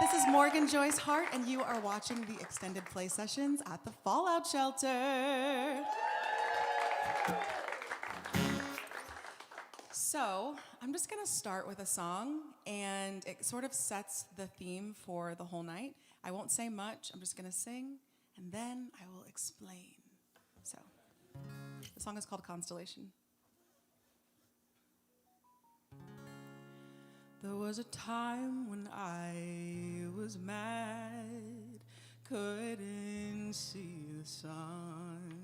This is Morgan Joyce Hart, and you are watching the extended play sessions at the Fallout Shelter. So, I'm just gonna start with a song, and it sort of sets the theme for the whole night. I won't say much, I'm just gonna sing, and then I will explain. So, the song is called Constellation. There was a time when I was mad, couldn't see the sun.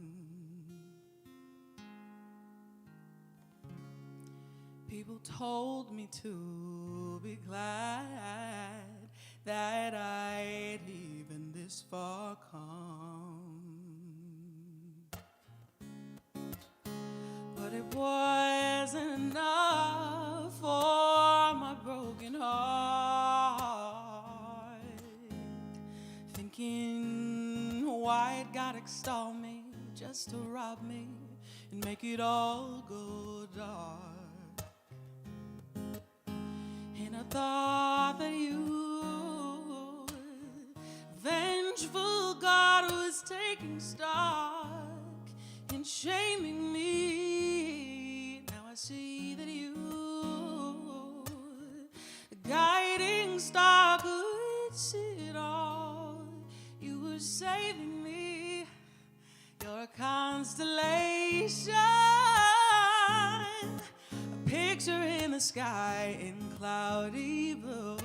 People told me to be glad that I'd even this far come. But it wasn't enough for my broken heart, thinking why'd God extol me just to rob me and make it all go dark. And I thought that you, vengeful God, was taking stock and shaming me. Now I see that you, the guiding star, could see it all. You were saving me. You're a constellation, a picture in the sky in cloudy blue.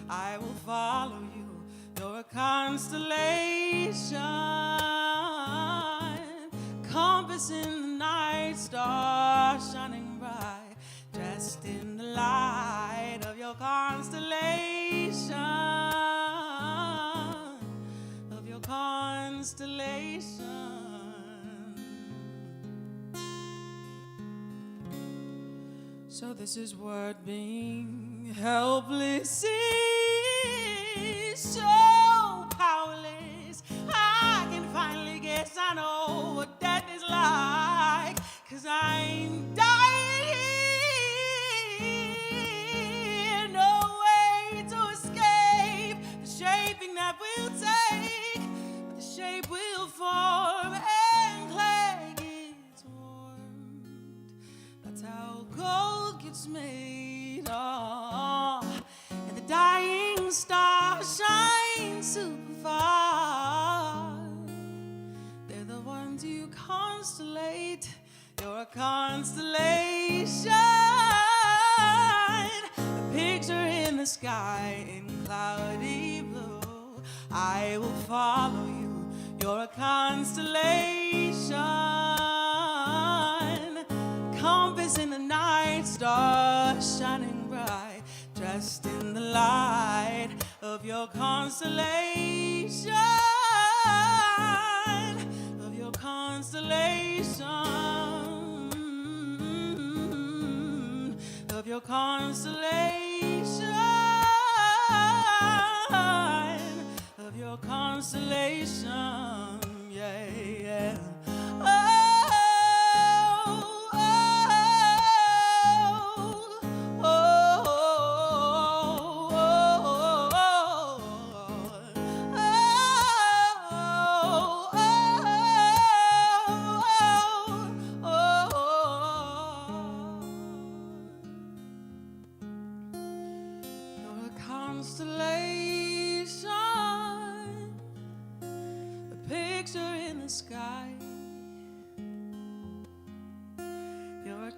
I will follow you. You're a constellation, compass in the night, star shining bright, dressed in the light of your constellation, of your constellation. So this is what being helpless is, so powerless. I can finally guess I know what death is like, 'cause I'm dying here, no way to escape the shaping that we'll take, but the shape will form and clay gets warmed. That's how gold gets made, oh, and the dying star shines super far. They're the ones you constellate. You're a constellation, a picture in the sky in cloudy blue. I will follow you. You're a constellation, compass in the night, star shining bright, dressed in the light of your constellation, of your constellation, of your constellation, of your constellation, yeah, yeah.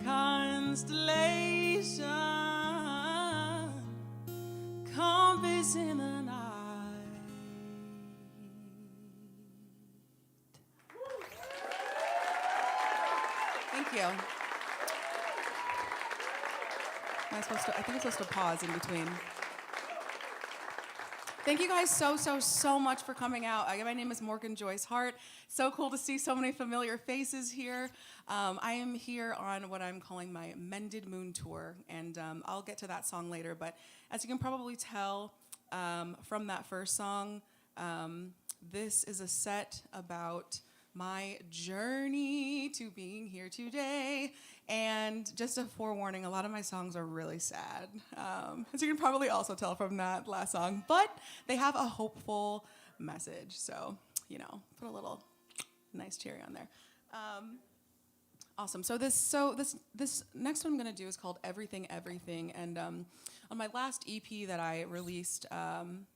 Constellation, compass in the night. Thank you. I think I'm supposed to pause in between. Thank you guys so much for coming out. My name is Morgan Joyce Hart. So cool to see so many familiar faces here. I am here on what I'm calling my Mended Moon Tour, and I'll get to that song later. But as you can probably tell from that first song, this is a set about my journey to being here today. And just a forewarning, a lot of my songs are really sad, as you can probably also tell from that last song, but they have a hopeful message. So, put a little nice cherry on there. Awesome. So this next one I'm going to do is called Everything, Everything. And on my last EP that I released,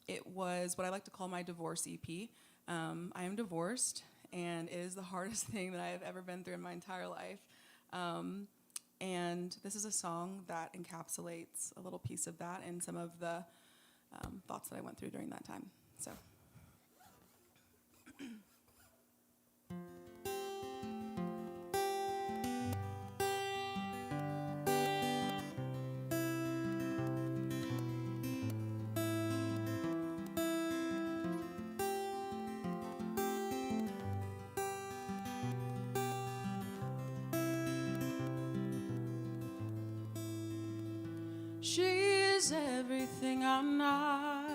it was what I like to call my divorce EP. I am divorced, and it is the hardest thing that I have ever been through in my entire life. And this is a song that encapsulates a little piece of that and some of the thoughts that I went through during that time. So. She is everything I'm not.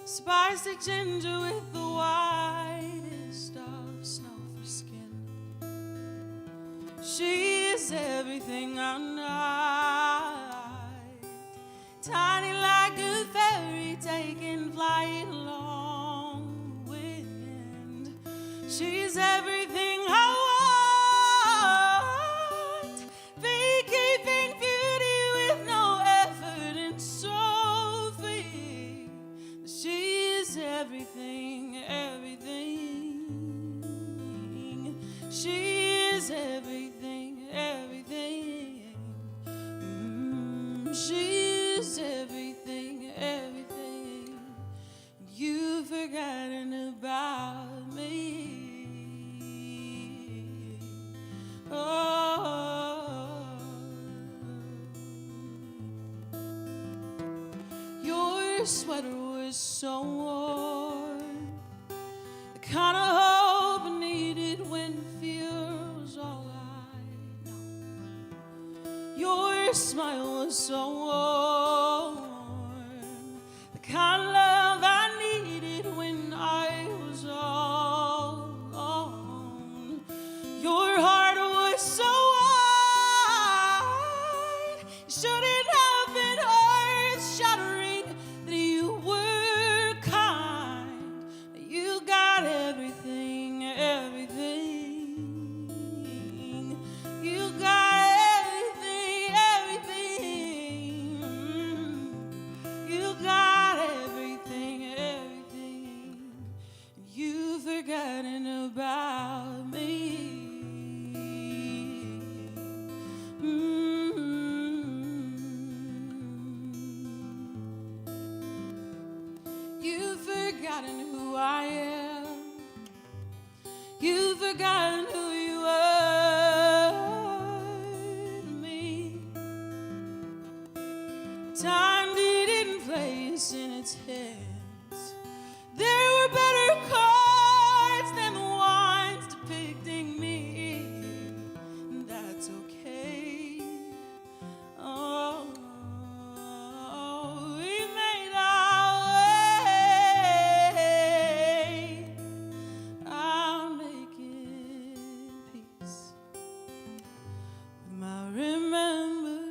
Spicy ginger with the whitest of snow for skin. She is everything I'm not. Tiny like a fairy taking flight along the wind. She's everything I want. Everything, everything. She is everything, everything. She is everything, everything. You've forgotten about me. Oh, your sweater was so warm, the kind of hope I needed when fear was all I know. Your smile was so warm, the kind of love I needed when I was all alone. Your heart was so wide, it shouldn't have been earth-shattering that you were. Everything, everything. You got everything, everything. You got everything, everything. You've forgotten about me. You've forgotten who I am. You've forgotten who you are to me. Time didn't place in its hands. There were better cards than the ones depicting me. And that's okay. Oh, we made our way. I'm making peace with my remembering.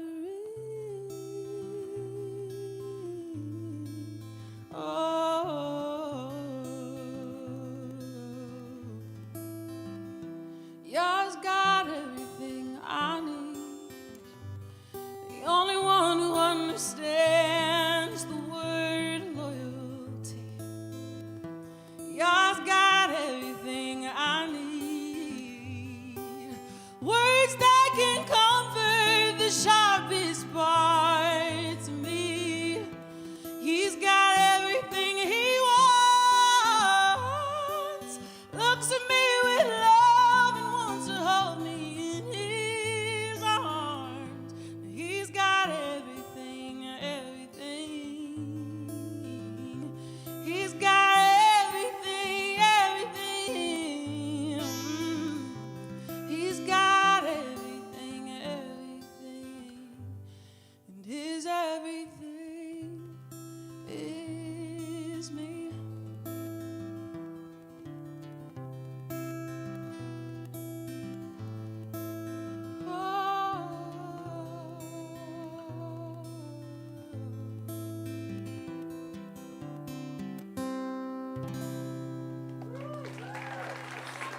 Oh, yours got everything I need. The only one who understands the word loyalty. Yours got everything I need. Words that can comfort the sharpest parts of me. He's got everything he wants. Looks at me with love and wants to hold me in his arms. He's got everything, everything.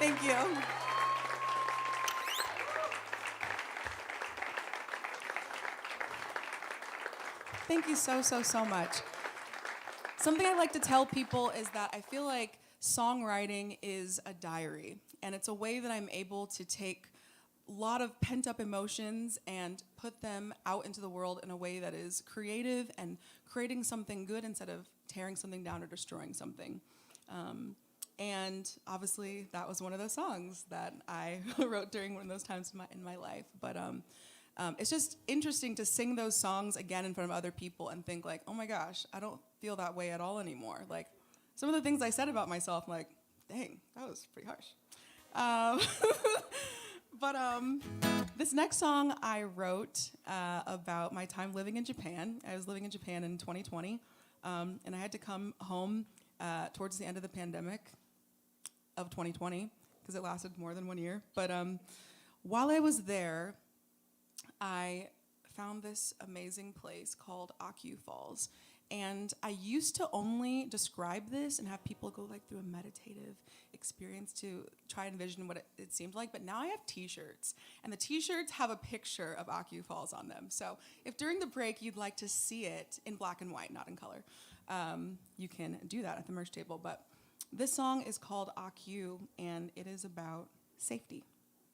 Thank you. Thank you so much. Something I like to tell people is that I feel like songwriting is a diary, and it's a way that I'm able to take a lot of pent-up emotions and put them out into the world in a way that is creative and creating something good instead of tearing something down or destroying something. And obviously, that was one of those songs that I wrote during one of those times in my life. But it's just interesting to sing those songs again in front of other people and think like, oh my gosh, I don't feel that way at all anymore. Like, some of the things I said about myself, I'm like, dang, that was pretty harsh. But this next song I wrote about my time living in Japan. I was living in Japan in 2020, and I had to come home towards the end of the pandemic of 2020, because it lasted more than 1 year. But while I was there, I found this amazing place called Akyu Falls. And I used to only describe this and have people go like through a meditative experience to try and envision what it seemed like. But now I have t-shirts, and the t-shirts have a picture of Akyu Falls on them. So if during the break you'd like to see it in black and white, not in color, you can do that at the merch table. But this song is called Akyu, and it is about safety.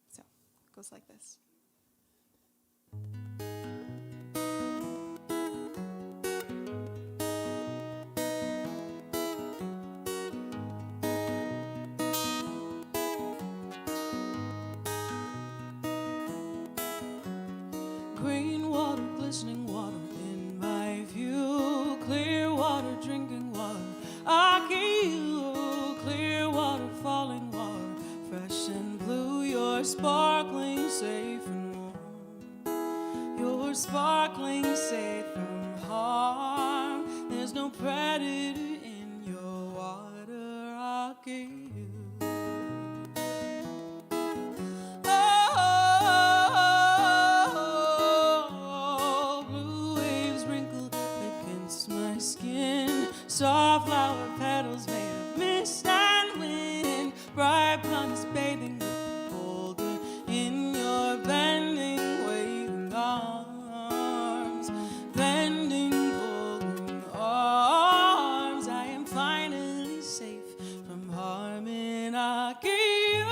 So it goes like this. Green water, glistening water in my view. Clear water, drinking water. Akyu, clear water, falling water. Fresh and blue, you're sparkling, safe and warm. You're sparkling, safe from harm. There's no predator in your water, Akyu. Soft flower petals made of mist and wind. Bright planets bathing with golden in your bending, waving arms. Bending golden arms. I am finally safe from harm in Akyu.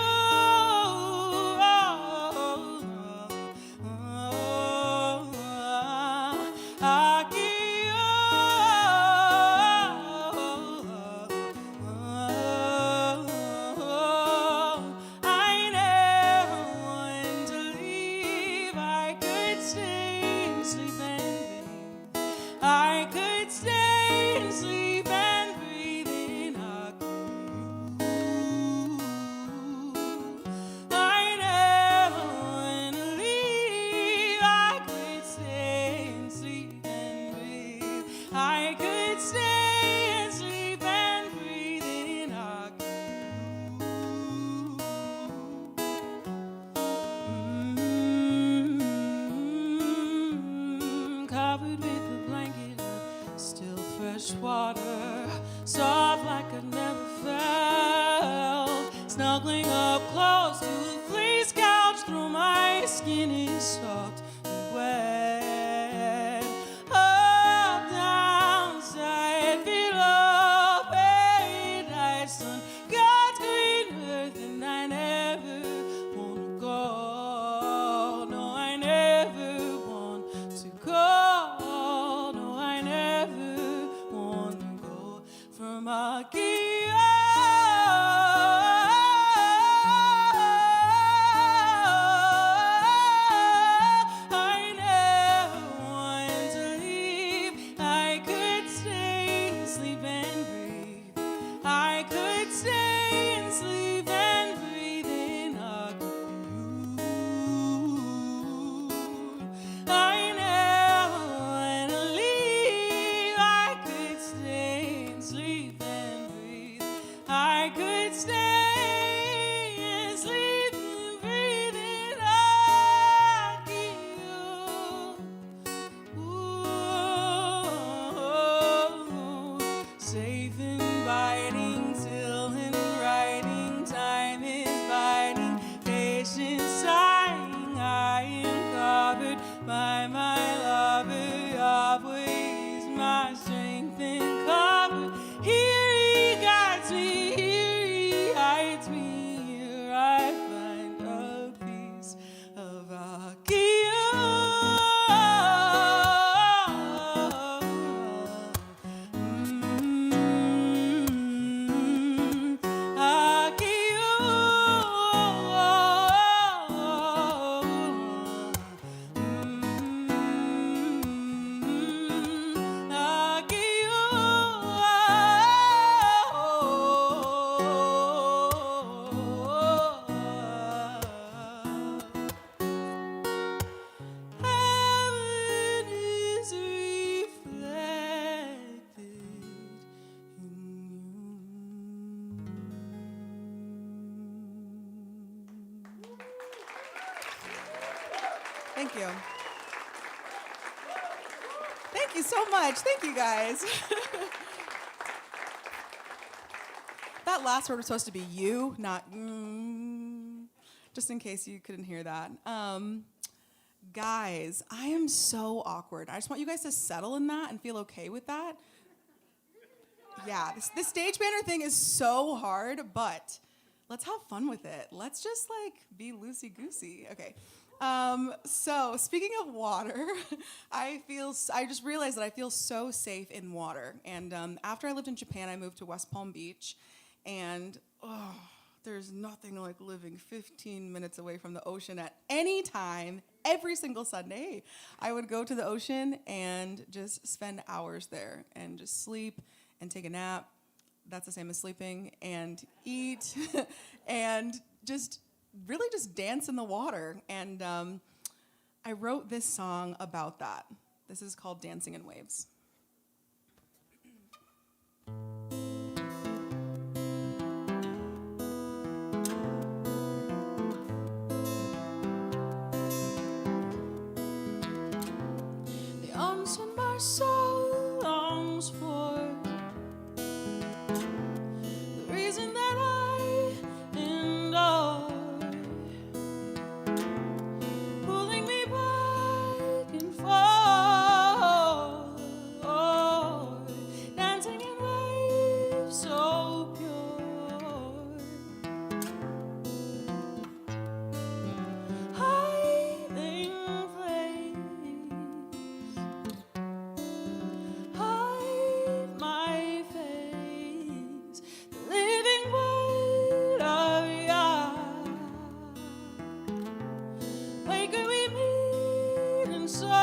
Covered with a blanket of still fresh water, soft like I never felt. Snuggling up close to the fleece couch, through my skin is soft and wet. Up, down, side, below, paradise on God's green earth, and I never wanna go. No, I never want to go. From Akyu, Thank you. Thank you so much. Thank you, guys. That last word was supposed to be you, not just in case you couldn't hear that. Guys, I am so awkward. I just want you guys to settle in that and feel okay with that. Yeah, this stage banner thing is so hard, but let's have fun with it. Let's just be loosey-goosey. Okay. So speaking of water, I just realized that I feel so safe in water. And after I lived in Japan, I moved to West Palm Beach, and there's nothing like living 15 minutes away from the ocean at any time. Every single Sunday, I would go to the ocean and just spend hours there and just sleep and take a nap. That's the same as sleeping, and eat, and just really just dance in the water. And I wrote this song about that. This is called Dancing in Waves. The unseen my soul longs for, the reason that I endure, pulling me back and forth, dancing in waves so pure, hiding place, hide my face, the living word of Yah. Where could we meet and soar?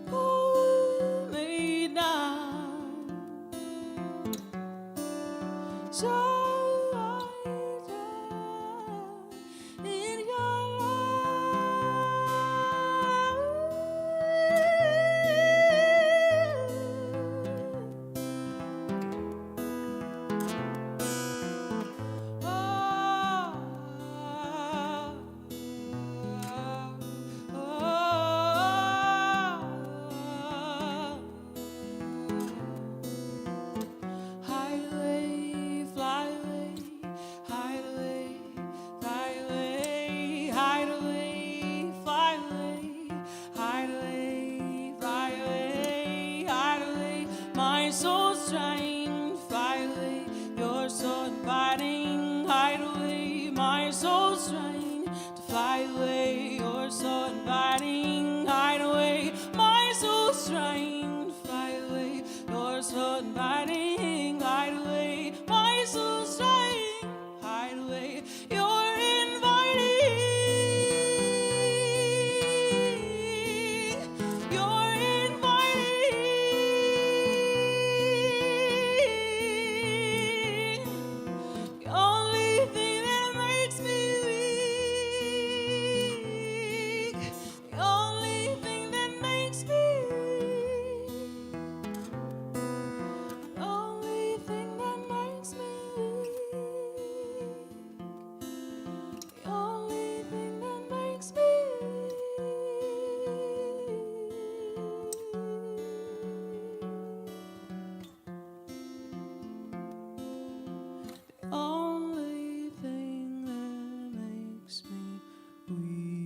Pull me down, so I drown in your hide away, fly away, hide away, fly away, hide away, fly away, hide away, fly away, hide away. My soul's trying to fly away. You're so inviting. Hide away. My soul's trying to fly away. You're so inviting. Hide away. My soul's trying to fly away. You're so inviting. Hide away. My soul's trying. Hide away. You're inviting. You're inviting. The only thing that makes me weak. The only thing that makes me weak. The only thing that makes me weak. The only thing that makes me weak. The only thing that makes me weak.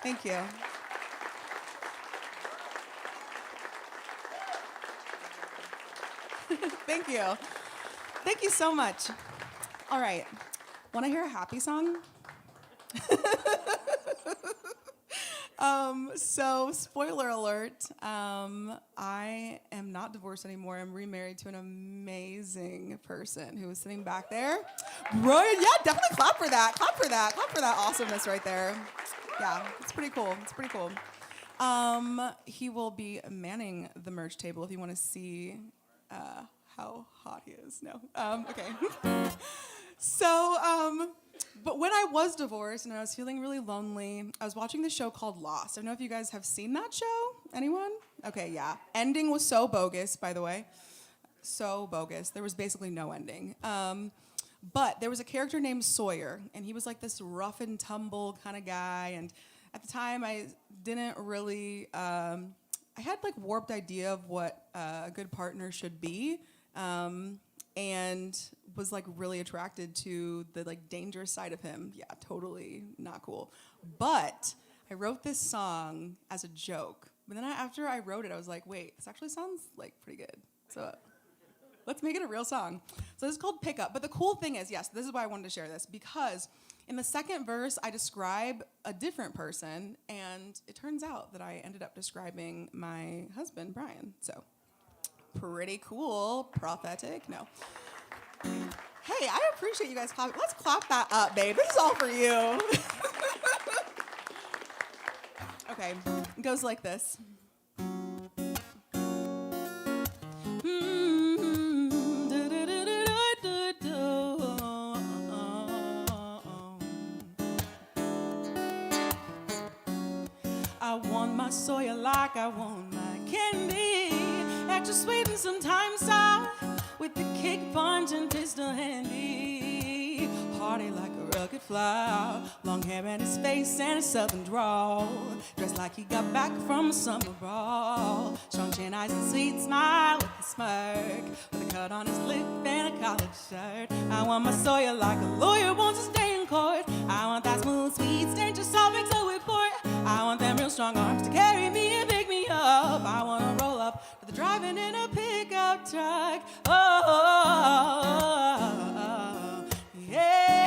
Thank you. Thank you. Thank you so much. All right. Want to hear a happy song? So, spoiler alert, I am not divorced anymore. I'm remarried to an amazing person who is sitting back there. Right? Yeah, definitely clap for that. Clap for that. Clap for that awesomeness right there. Yeah, it's pretty cool. It's pretty cool. He will be manning the merch table if you want to see how hot he is. No. Okay. So, but when I was divorced and I was feeling really lonely, I was watching this show called Lost. I don't know if you guys have seen that show. Anyone? Okay, yeah. Ending was so bogus, by the way. So bogus. There was basically no ending. But there was a character named Sawyer, and he was like this rough and tumble kind of guy. And at the time, I didn't really. I had like warped idea of what a good partner should be, and was like really attracted to the like dangerous side of him. Yeah, totally not cool. But I wrote this song as a joke. But then after I wrote it, I was like, wait, this actually sounds like pretty good. So let's make it a real song. So this is called Pickup. But the cool thing is, yes, this is why I wanted to share this, because in the second verse, I describe a different person, and it turns out that I ended up describing my husband, Brian. So pretty cool, prophetic, no. Hey, I appreciate you guys clapping. Let's clap that up, babe. This is all for you. Okay, it goes like this. I want my Sawyer like I want my candy, extra sweet and sometimes sour, with the kick punch and pistol handy. Hearty like a rugged flower, long hair and his face and his southern drawl, dressed like he got back from a summer ball. Strong chin, eyes and sweet smile with a smirk, with a cut on his lip and a collared shirt. I want my Sawyer like a lawyer wants to stay in court. I want that smooth, sweet, stench of solving so we pour. I want them real strong arms to carry me and pick me up. I want to roll up to the driving in a pickup truck. Oh, yeah.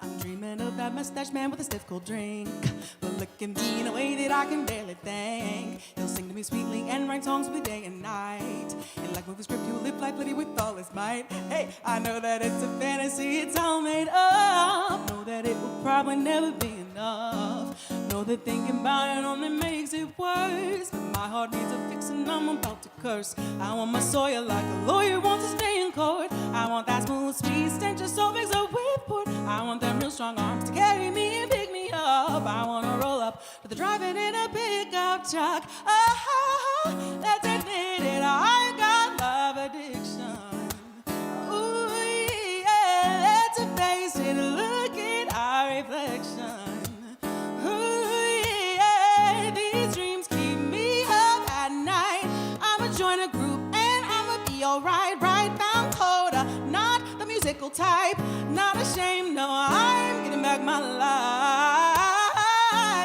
I'm dreaming of that mustache man with a stiff cold drink, but look at me in a way that I can barely think. He'll sing to me sweetly and write songs with me day and night, and like movie script, he will live life litty with all his might. Hey, I know that it's a fantasy, it's all made up. Know that it will probably never be enough. Know that thinking about it only makes it worse. But my heart needs a fix and I'm about to curse. I want my Sawyer like a lawyer wants to stay in court. I want that smooth, sweet stench of so mixed up with port. I want them real strong arms to carry me and pick me up. I want to roll up to the driving in a pickup truck. Oh, let's admit it, I got love addiction. Ooh, yeah, let's face it, look at our reflection. Ooh, yeah, these dreams keep me up at night. I'ma join a group and I'ma be alright, right? Found coda, not the musical type. Not ashamed, no, I'm getting back my life.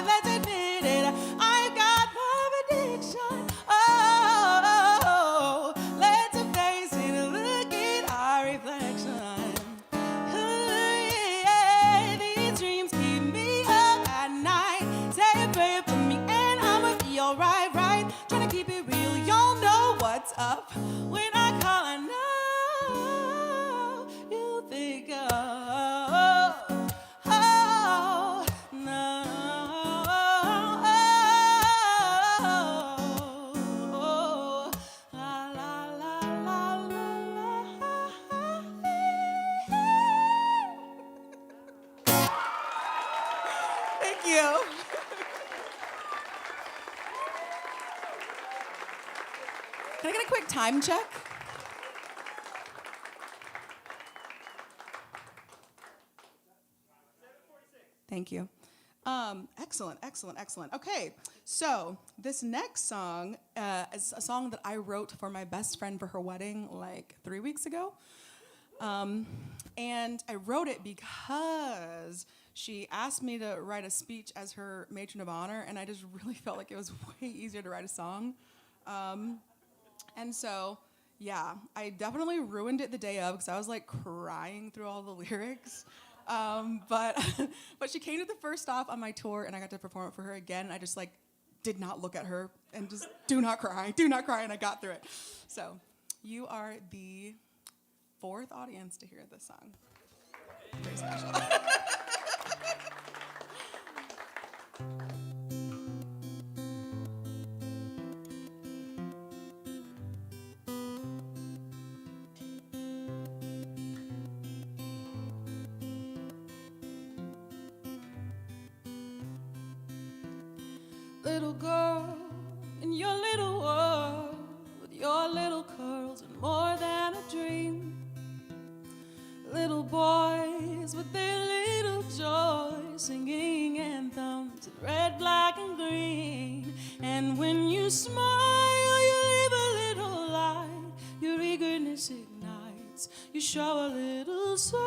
Let's admit it, I've got love addiction. Oh, let's face it, look at our reflection. Ooh, yeah, these dreams keep me up at night. Say a prayer for me and I'ma be alright, right? Trying to keep it real, y'all know what's up. When I call, I know you think of. Thank you. Can I get a quick time check? Thank you. Excellent, excellent, excellent. Okay, so this next song is a song that I wrote for my best friend for her wedding like 3 weeks ago. And I wrote it because she asked me to write a speech as her matron of honor, and I just really felt like it was way easier to write a song. And so, yeah, I definitely ruined it the day of because I was like crying through all the lyrics. But she came to the first stop on my tour, and I got to perform it for her again. I just like did not look at her and just do not cry, and I got through it. So you are the fourth audience to hear this song. Very special. Little girl in your little world, with your little curls and more than a dream. Little boys with their little joys, singing anthems in red, black, and green. And when you smile, you leave a little light. Your eagerness ignites. You show a little soul.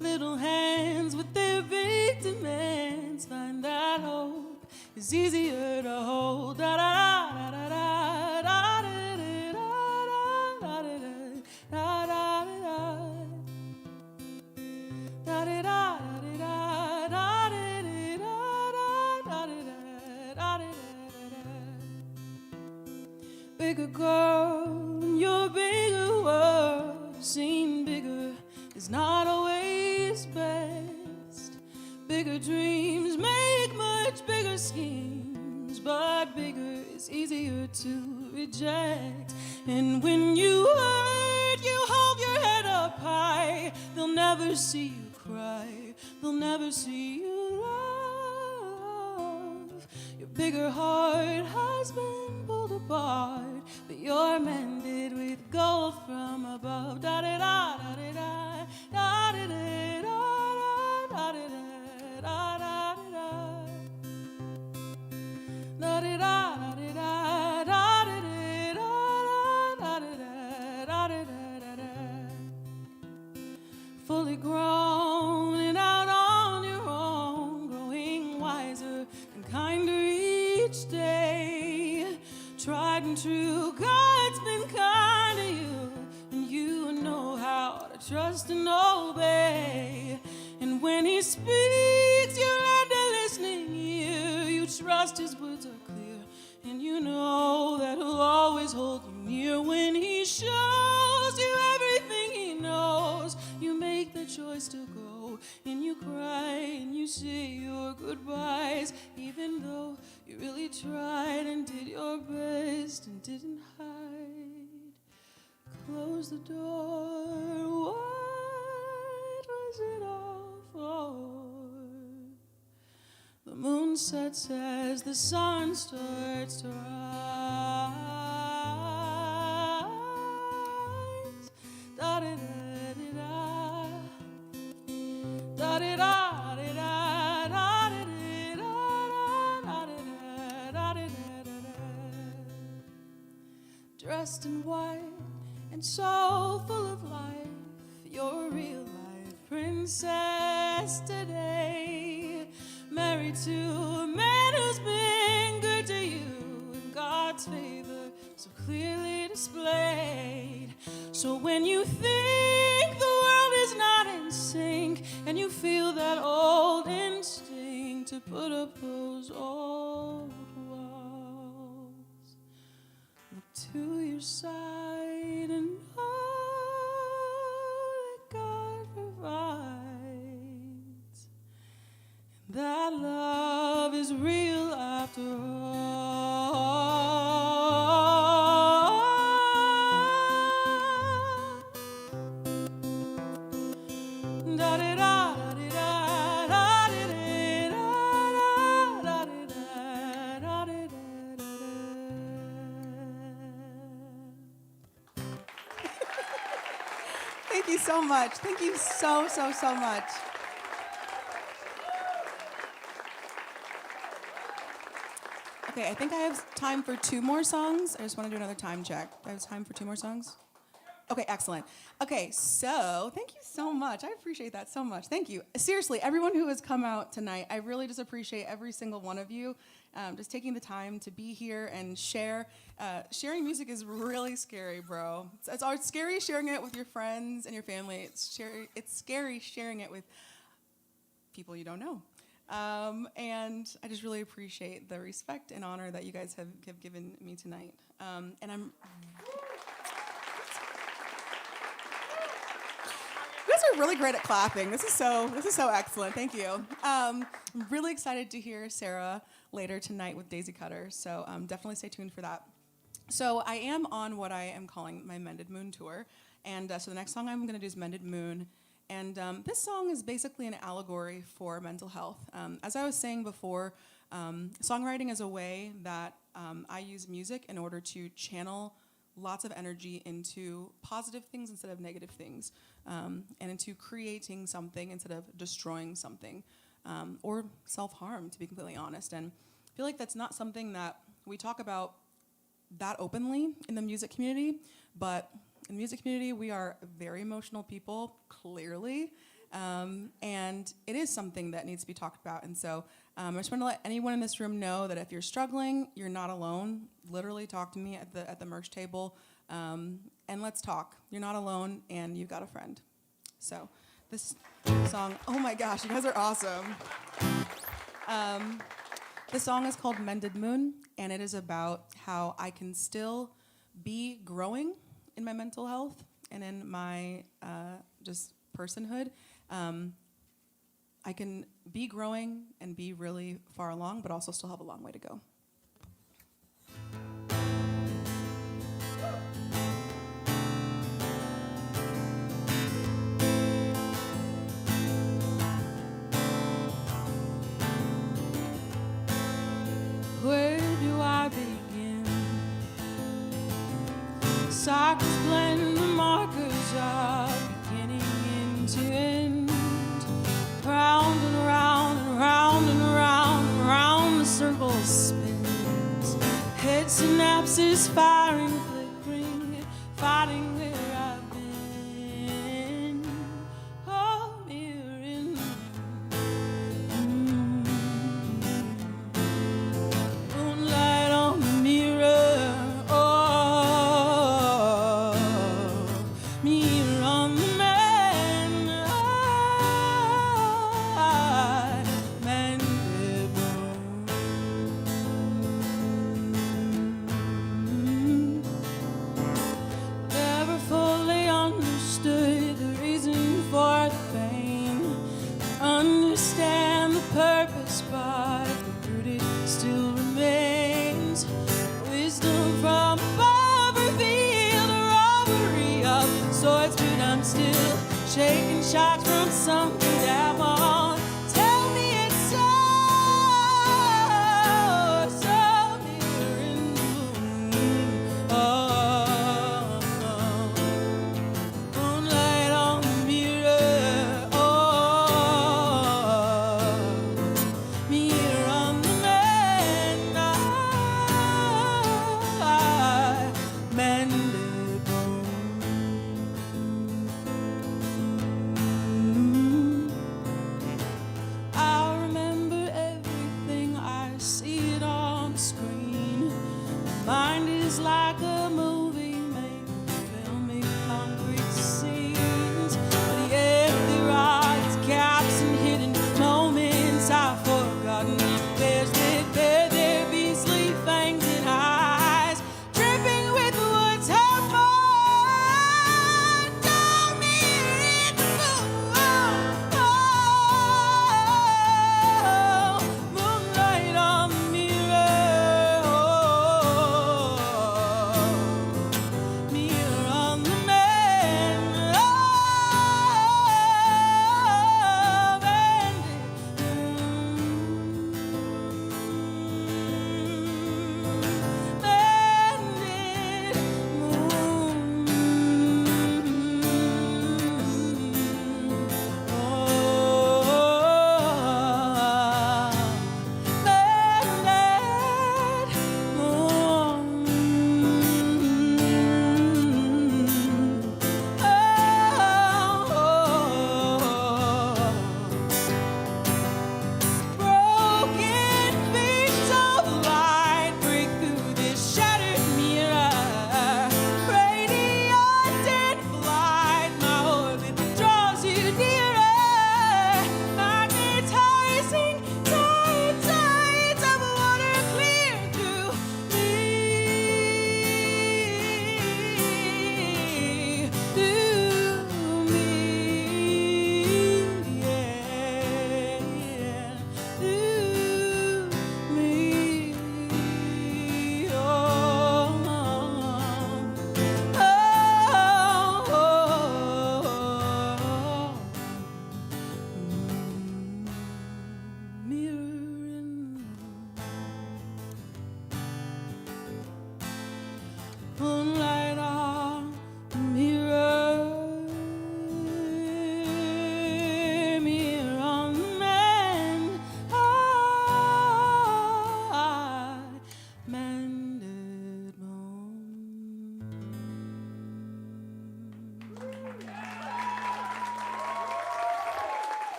Little hands with their big demands find that hope is easier to hold. Da da da da da da da da da da da da. Bigger girl, in your bigger world, seen bigger is not always best. Bigger dreams make much bigger schemes, but bigger is easier to reject. And when you hurt, you hold your head up high. They'll never see you cry, they'll never see you love. Your bigger heart has been pulled apart, but you're mended with gold from above. Da da da da da da da da da da da da da da da da. Fully grown and out on your own, growing wiser and kinder each day. Tried and true, God's been kind to you, and you know how to trust and obey. And when He speaks, you lend a listening ear. You trust His words are clear, and you know that He'll always hold you near. When He shows you everything He knows, you make the choice to go, and you cry and you say your goodbyes, even though you really tried and did your best and didn't hide. Close the door. What was it all for? The moon sets as the sun starts to rise. Da da da da da da da da da da. Dressed in white and so full of life, your real life princess today. Married to a man who's been good to you, and God's favor so clearly displayed. So when you think the world is not in sync, and you feel that old instinct to put up those old walls, look to your side and know that God provides, and that love is real after all. Thank you so much. Thank you so much. Okay, I think I have time for 2 more songs. I just want to do another time check. Do I have time for 2 more songs? Okay, excellent. Okay, so thank you so much. I appreciate that so much. Thank you. Seriously, everyone who has come out tonight, I really just appreciate every single one of you just taking the time to be here and share. Sharing music is really scary, bro. It's scary sharing it with your friends and your family. It's scary sharing it with people you don't know. And I just really appreciate the respect and honor that you guys have given me tonight. And I'm... You guys are really great at clapping. This is so excellent. Thank you. I'm really excited to hear Sara later tonight with Daisycutter, so definitely stay tuned for that. So I am on what I am calling my Mended Moon tour, and so the next song I'm going to do is Mended Moon, And this song is basically an allegory for mental health. As I was saying before, songwriting is a way that I use music in order to channel lots of energy into positive things instead of negative things, and into creating something instead of destroying something, or self-harm, to be completely honest. And I feel like that's not something that we talk about that openly in the music community, but in the music community, we are very emotional people, clearly, and it is something that needs to be talked about. And so I just want to let anyone in this room know that if you're struggling, you're not alone. Literally talk to me at the merch table, and let's talk. You're not alone, and you've got a friend. So this song, oh my gosh, you guys are awesome. This song is called Mended Moon, and it is about how I can still be growing in my mental health and in my just personhood. I can be growing and be really far along, but also still have a long way to go. Where do I begin? Cycles blend, the markers are beginning into end. Round and round and round and round and round the circle spins. Head synapses firing, flickering, fighting where I've been. Oh, mirroring. Moonlight on the mirror. Oh, mirror on the man. Never fully understood the reason for the pain. Understand the purpose, but the root it still remains. Wisdom from above revealed a robbery of swords, but I'm still shaking shots from something that won't tell me it's so. So mirroring the moon. Oh, moonlight on the mirror. Oh, mirror on the man. Mended bone. I remember everything, I see it on the screen. My mind is like a movie made with filming concrete scenes. But yet there are these gaps and hidden moments I've forgotten. There's their beastly fangs and eyes, dripping with the woods have more. Don't mirror in the moonlight on the mirror. Mirror on the man. Bended.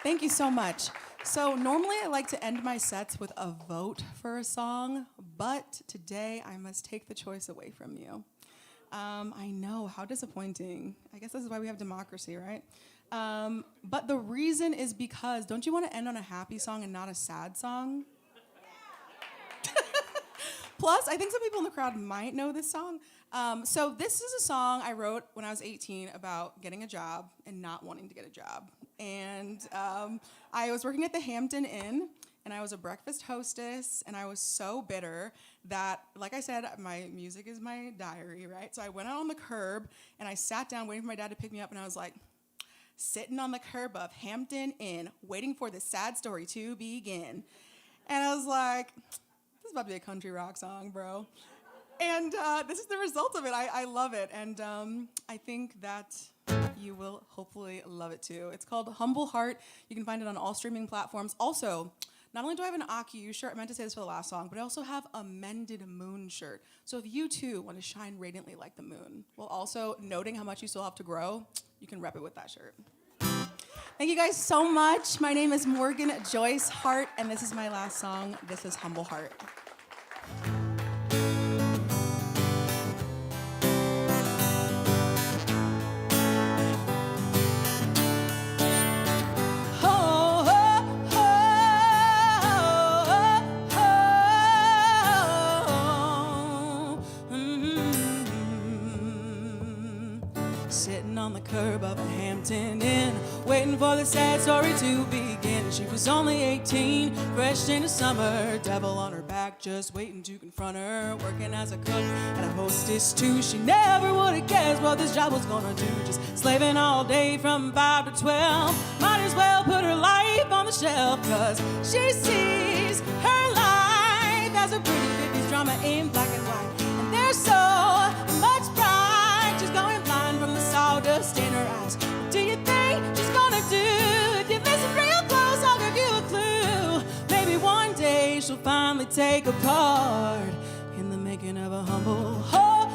Thank you so much. So normally I like to end my sets with a vote for a song, but today I must take the choice away from you. I know, how disappointing. I guess this is why we have democracy, right? But the reason is because, don't you want to end on a happy song and not a sad song? Plus, I think some people in the crowd might know this song. So this is a song I wrote when I was 18 about getting a job and not wanting to get a job. And I was working at the Hampton Inn, and I was a breakfast hostess, and I was so bitter that, like I said, my music is my diary, right? So I went out on the curb, and I sat down waiting for my dad to pick me up, and I was like, sitting on the curb of Hampton Inn, waiting for this sad story to begin. And I was like, this is about to be a country rock song, bro. And this is the result of it. I love it, and I think that you will hopefully love it too. It's called Humble Heart. You can find it on all streaming platforms. Also, not only do I have an Aki shirt, I meant to say this for the last song, but I also have a Mended Moon shirt. So if you too want to shine radiantly like the moon, while also noting how much you still have to grow, you can rep it with that shirt. Thank you guys so much. My name is Morgan Joyce Hart, and this is my last song. This is Humble Heart. Sitting on the curb of a Hampton Inn, waiting for the sad story to begin. She was only 18, fresh into summer, devil on her back, just waiting to confront her. Working as a cook and a hostess too. She never would have guessed what this job was gonna do. Just slaving all day from 5 to 12. Might as well put her life on the shelf, cause she sees her life as a pretty 50s drama in black and white. And there's so much pride, she's going blind from the sawdust in her eyes. What do you think she's gonna do? If you listen real close, I'll give you a clue. Maybe one day she'll finally take a part in the making of a humble heart.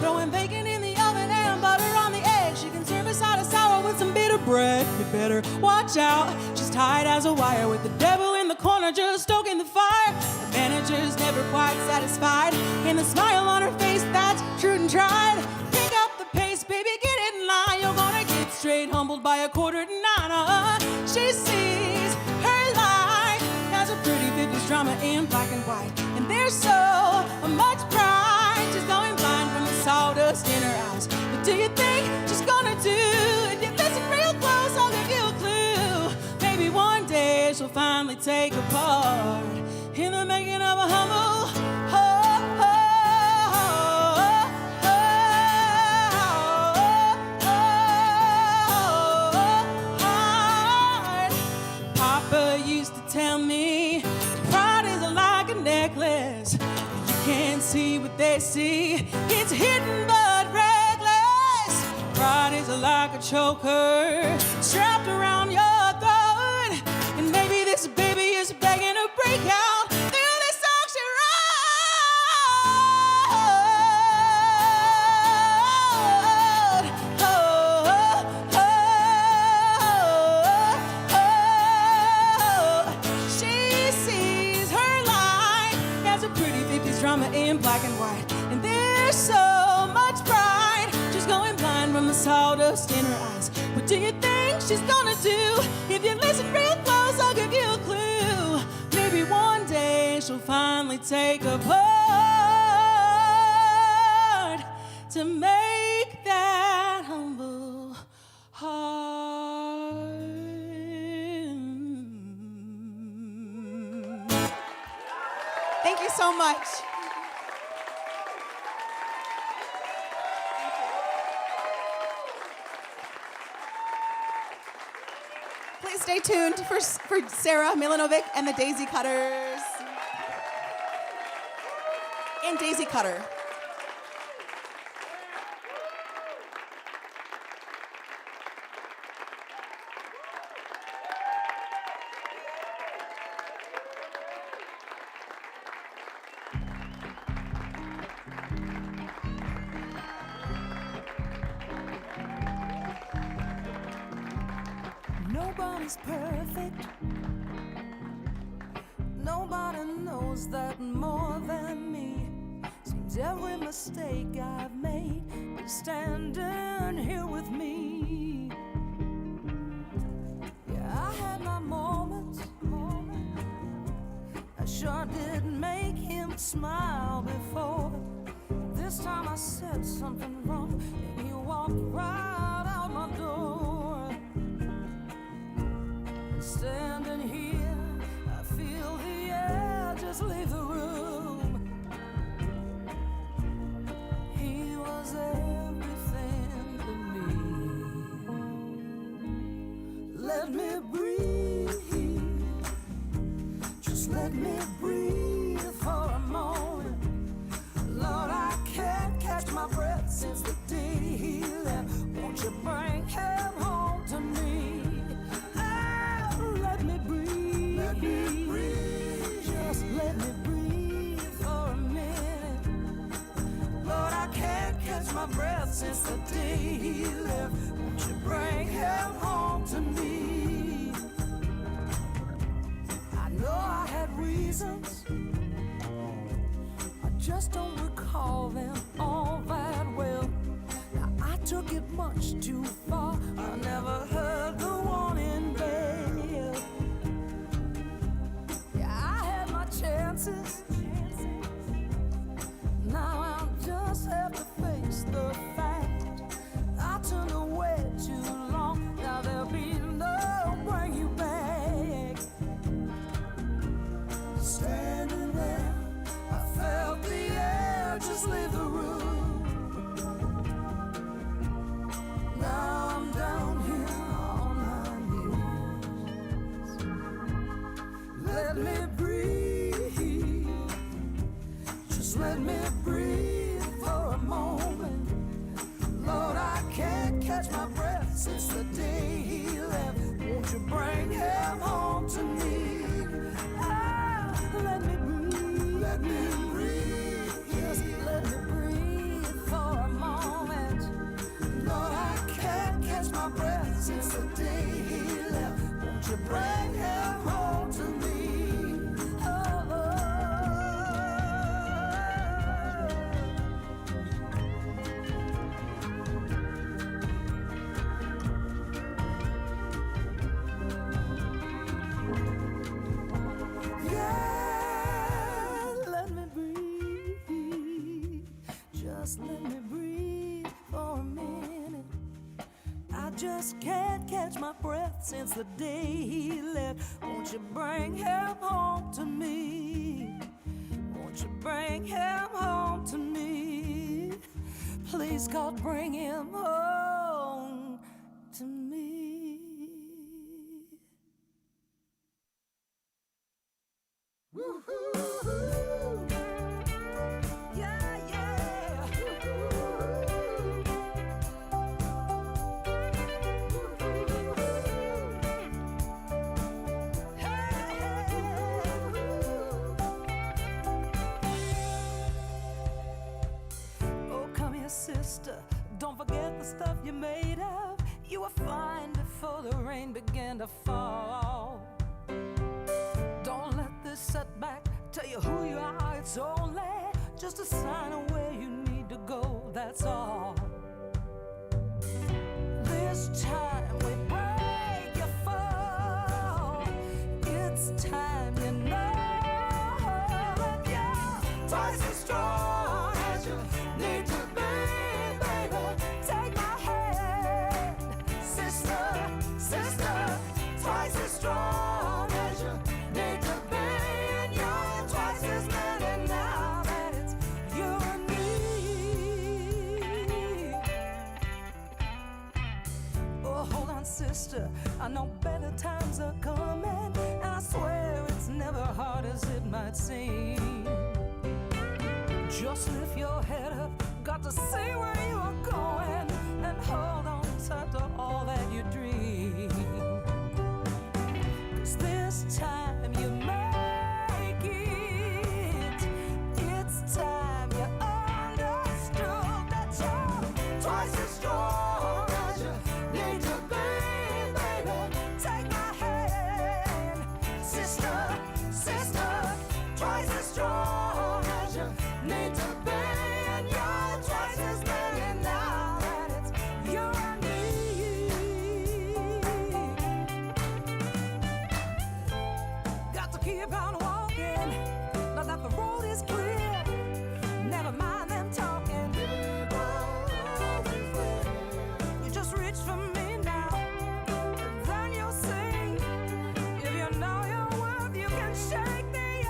Throwing bacon in the oven and butter on the egg. She can serve a side of sour with some bitter bread. You better watch out. She's tied as a wire with the devil in the corner, just stoking the fire. The manager's never quite satisfied, and the smile on her face that's true and tried. Pick up the pace, baby, get in line. You're gonna get straight humbled by 8:45. She sees her life as a pretty 50s drama in black and white. And there's so much pride, she's going blind from the sawdust in her eyes. What do you think she's gonna do? If you listen real close, I'll give you a clue. Maybe one day she'll finally take a part in the making of a humble heart. Papa used to tell me pride is like a necklace. You can't see what they see. It's hidden but reckless. Pride is like a choker strapped around your throat. And maybe this baby is begging to break out. The only song she wrote. She sees her life as a pretty 50s drama in black and white. And there's so much pride, she's going blind from the sawdust in her eyes. What do you think she's gonna do? If you listen real close, I'll give you a clue. Maybe one day she'll finally take a part to make that humble heart. Thank you so much. Please stay tuned for Sara Milonovich and the Daisycutters. And Daisycutter. nobody's perfect. Nobody knows that more than me. Seems every mistake I've made is standing here with me. Yeah, I had my moments. I sure did make him smile before. This time I said something wrong and he walked right out my door. Standing here, I feel the air just leave the room. He was everything to me. Let me breathe. Just let me breathe for a moment. Lord, I can't catch my breath since the day he left. Won't you bring him home to me? Oh, let me breathe. Let me breathe. Just let me breathe for a minute. Lord, I can't catch my breath since the day he left. Won't you bring him home to me? I know I had reasons, I just don't recall them all that well. Now I took it much too far. I never heard the warning bell. Yeah, I had my chances. Now I'll just have to face the fact I turned away too long. Now there'll be no bring you back. Standing there, I felt the air just leave the room. Now I'm down here on my knees. Let me breathe. Just let me breathe for a moment. Lord, I can't catch my breath since the day he left. Won't you bring him home to me? Ah, let me breathe. Let me breathe. Just let me breathe for a moment. Lord, I can't catch my breath since the day he left. Won't you bring him home to me? Oh, yeah, let me breathe. Just let me breathe for a minute. I just can't catch my breath since the day he left. Won't you bring him home to me? Won't you bring him home to me? Please, God, bring him home to me. Woo-hoo-hoo. Yeah, yeah. Oh, come here, sister. Don't forget the stuff you're made of. You were fine before the rain began to fall. Don't let this setback tell you who you are. It's only just a sign of where you need to go, that's all. This time we break, you fall. It's time you know that you're twice as strong as you need to be, baby. Take my hand, sister, sister. Twice as strong as you need to be, and you're twice as many now that it's you and me. Oh, hold on, sister. I know better times are coming, and I swear it's never hard as it might seem. Just lift your head up, got to see where you are going, and hold on tight to all that you dream. 'Cause this time you make it. It's time you understood that you're twice as strong as you need to be, baby. Take keep on walking, now that the road is clear. Never mind them talking. You just reach for me now, and then you'll see. If you know your worth, you can shake the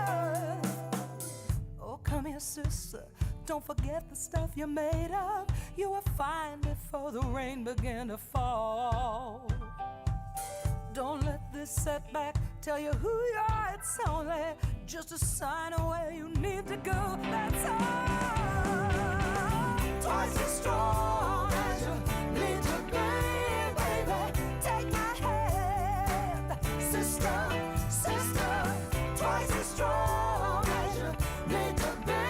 earth. Oh, come here, sister. Don't forget the stuff you're made of. You were fine before the rain began to fall. Don't let this setback tell you who you are. It's only just a sign of where you need to go. That's all. Twice as strong as you need to be, baby. Take my hand, sister, sister. Twice as strong as you need to be.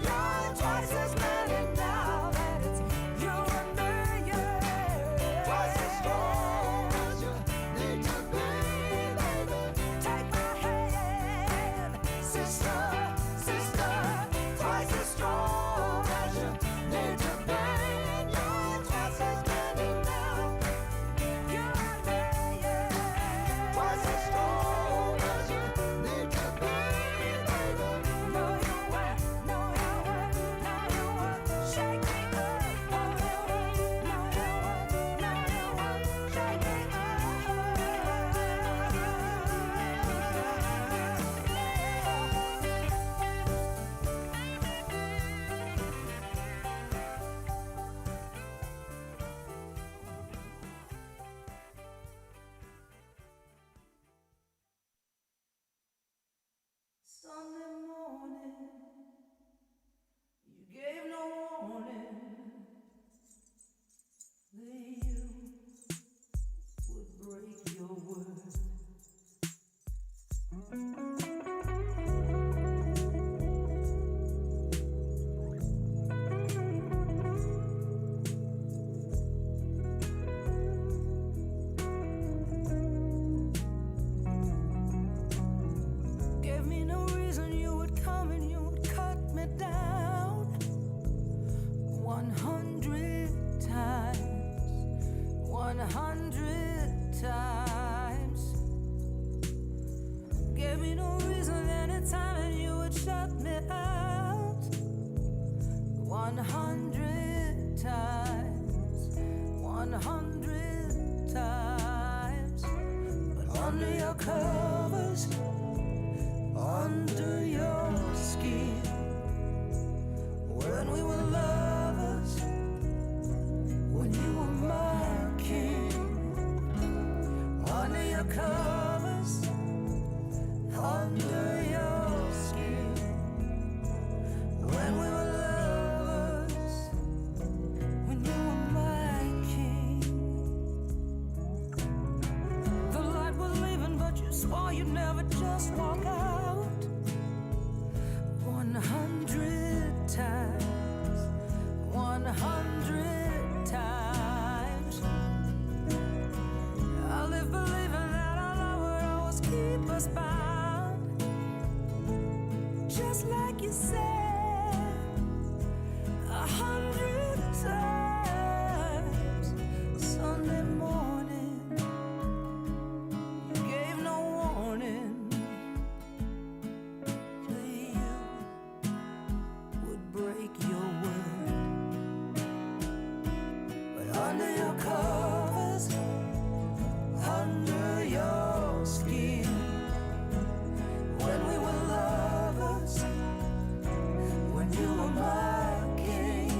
You're twice as many now that it's you and me, yeah. Twice as strong as you need to be, baby. Take my hand, sister, sister. Twice as strong as you need to be. You're twice as many now. You and me, yeah. Twice as strong as you need to be, baby. Know your worth, know your worth, know your worth. Shake me up, know your worth, know your worth, know your worth. Shake me up. Sunday morning, you gave no warning that you would break your word. Gave me no reason you would come and you would cut me down 100 times, 100 times. Gave me no reason anytime and you would shut me out 100 times, 100 times. But under your covers, under your skin, when we were lovers, when you were my king, under your covers, under your skin, when we were lovers, when you were my king. The light was leaving, but you swore you'd never just walk out. 100 times, 100 times. I live believing that our love would always keep us bound, just like you said 100 times. Sunday morning, you gave no warning that you would break your word. But under your covers, under your skin, when we were lovers, when you were my king,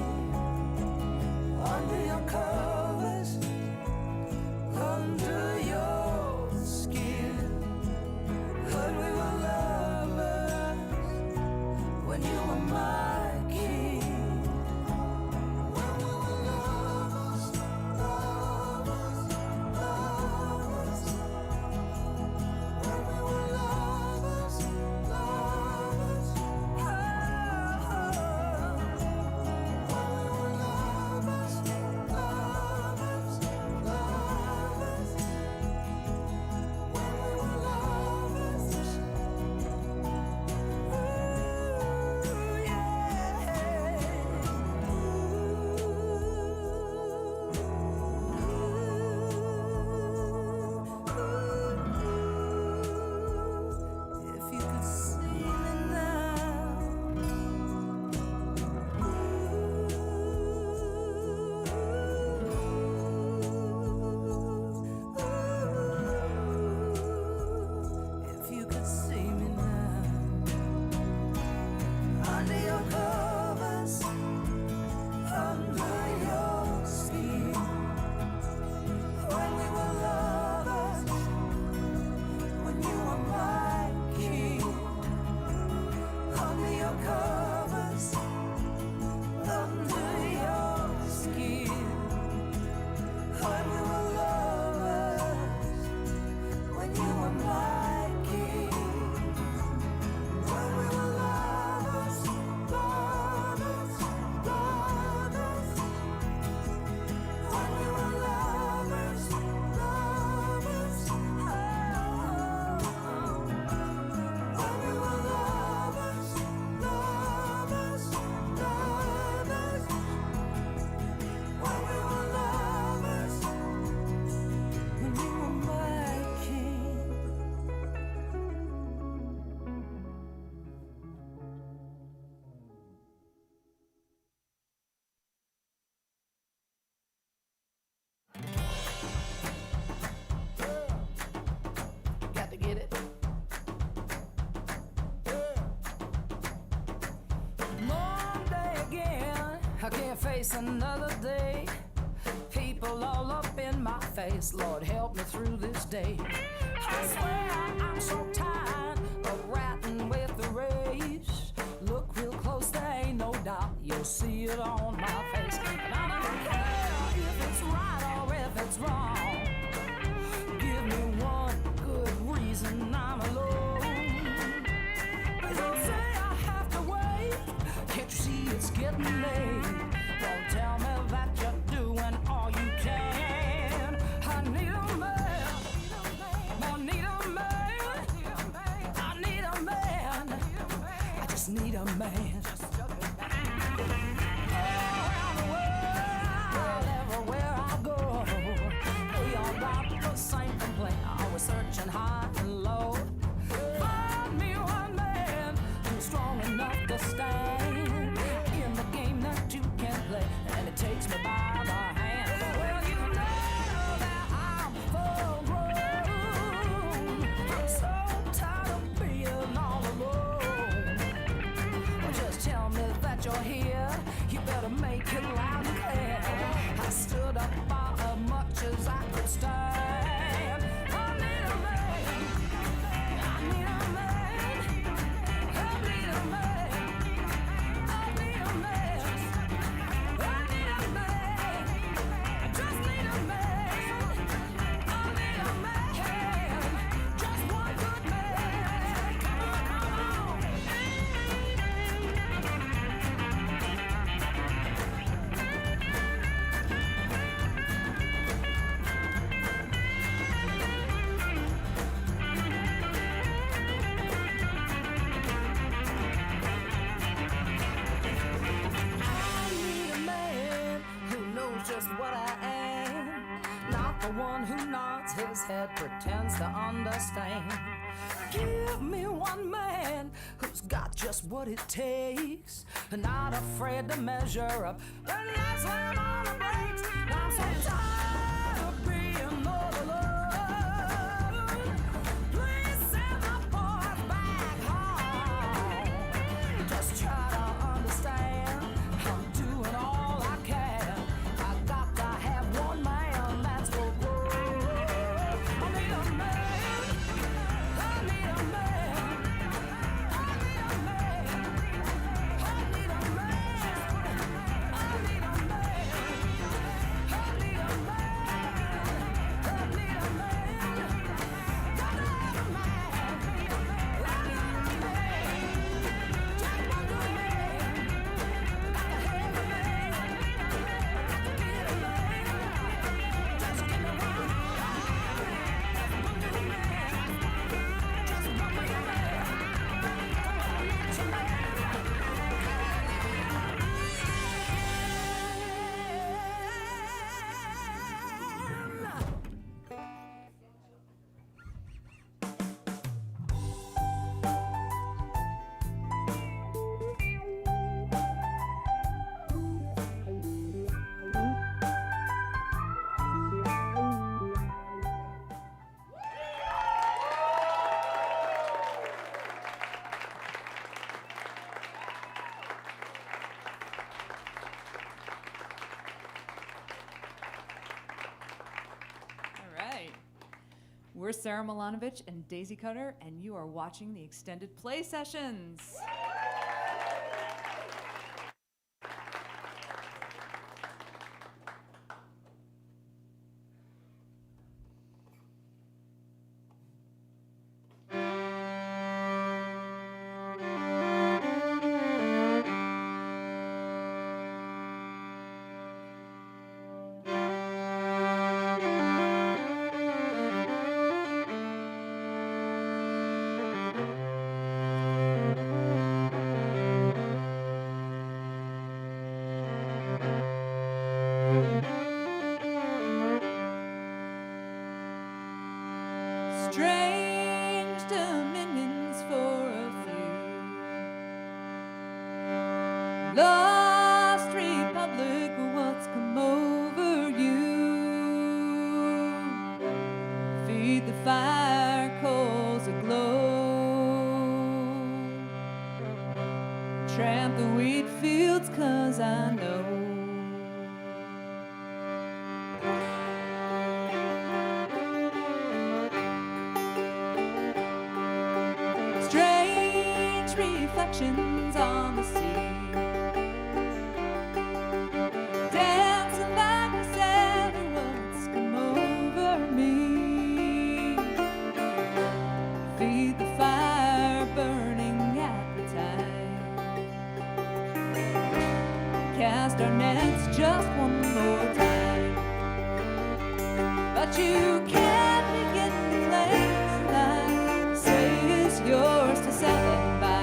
face another day. People all up in my face. Lord, help me through this day. I swear I'm so tired of ratting with the race. Look real close, there ain't no doubt you'll see it on my face. And I don't care if it's right or if it's wrong. Give me one good reason I'm alone. They don't say I have to wait. Can't you see it's getting late? Don't tell me that you're doing all you can. I need a man. I need a man. I need a man. I just need a man. Around the world, everywhere I go, we all got the same complaint. Always searching high and low. Find me one man who's strong enough to stand in the game that you can play, and it takes me by the hand. Well, you know that I'm full grown. I'm so tired of being all alone. Well, just tell me that you're here. You better make it loud and clear. I stood up about as much as I could stand. I need a man. I need a man. I need a man. I need a man. I need a man. I just need a man. I need a man. Just one good man. Come on, come on. I need a man who knows just what I am, not the one who nods his head, pretends to understand. Give me one man who's got just what it takes, not afraid to measure up, and that's when on the brakes. I'm so tired of being all alone. Please send the boys back home. Just try to understand. I'm doing all I can. I got to have one man that's for good. I need a man. I need a man. I need a man. I need a man. I need a man. I need a man. I need a man. Gotta have a man. I need a man. Just one good man. Gotta have a man. Gotta get a man. Just give me one. One good man. Just one good man. Come on, All right. We're Sara Milonovich and Daisycutter, and you are watching the extended play sessions. Strange dominions for a few. Lost republic, what's come over you? Feed the fire, coals aglow. Tramp the wheat fields, 'cause I know reflections on the sea. Dancing like a sailor, what's come over me? Feed the fire burning at the tide. Cast our nets just one more time. But you can't begin to claim life. Say it's yours to sell and buy.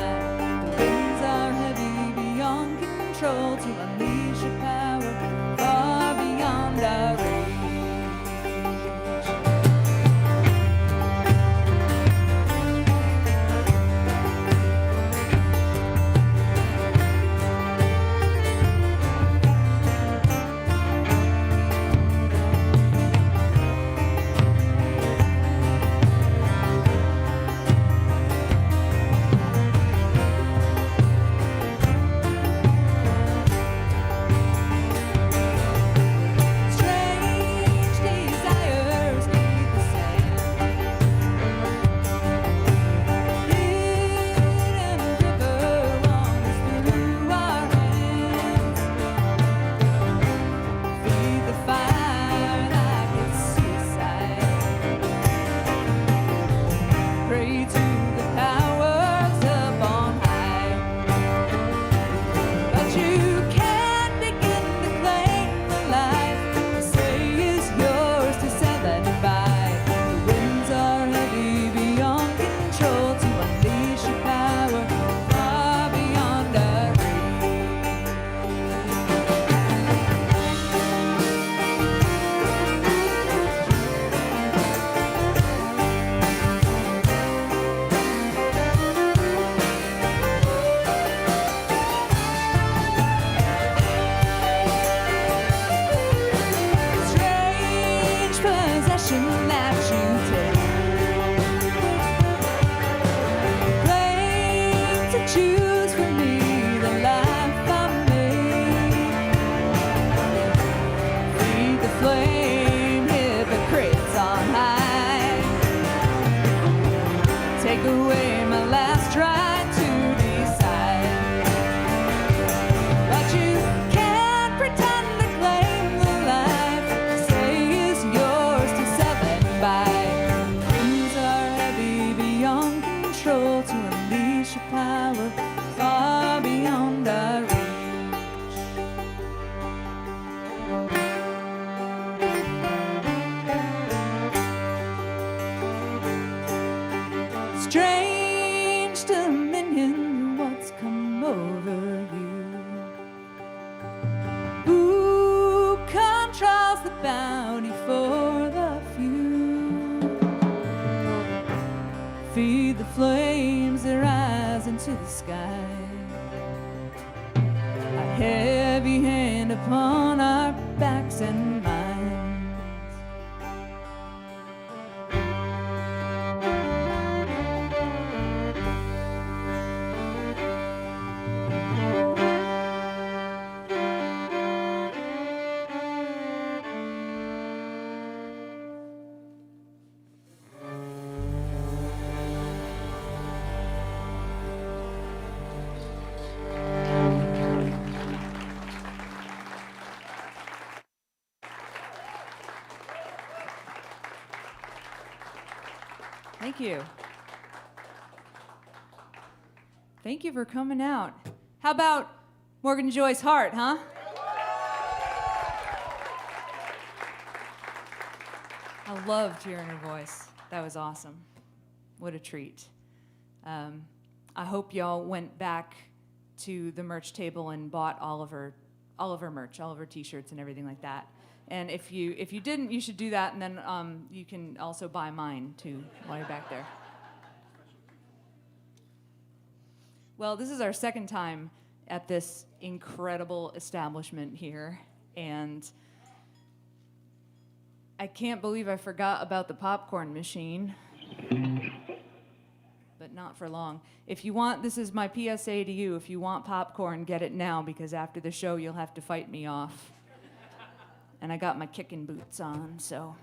The winds are heavy beyond control to unleash your power far beyond our reach. Strange desires need the sand. Hidden river runs through our hands. Feed the fire like it's suicide. Pray to the powers up on high. But you can't begin to claim the life you say is yours to sell and buy. The winds are heavy beyond control to unleash your power far beyond our reach. Strange possession that you take. Claim to choose for me the life I made. Feed the flame, hypocrites on high. Take away my last right to decide. But you can't pretend to claim the life you say is yours to sell and buy. Winds are heavy beyond control to unleash your power far beyond our reach. Strange dominion, what's come over you? Who controls the bounty for the few? Feed the flames that rise into the sky. A heavy hand upon our backs and minds. Thank you. Thank you for coming out. How about Morgan Joy's Heart, huh? I loved hearing her voice. That was awesome. What a treat. I hope y'all went back to the merch table and bought all of her merch, all of her t-shirts and everything like that. And if you didn't, you should do that, and then you can also buy mine too while you're back there. Well, this is our second time at this incredible establishment here, and I can't believe I forgot about the popcorn machine. But not for long. If you want, this is my PSA to you, if you want popcorn, get it now, because after the show you'll have to fight me off. And I got my kicking boots on, so.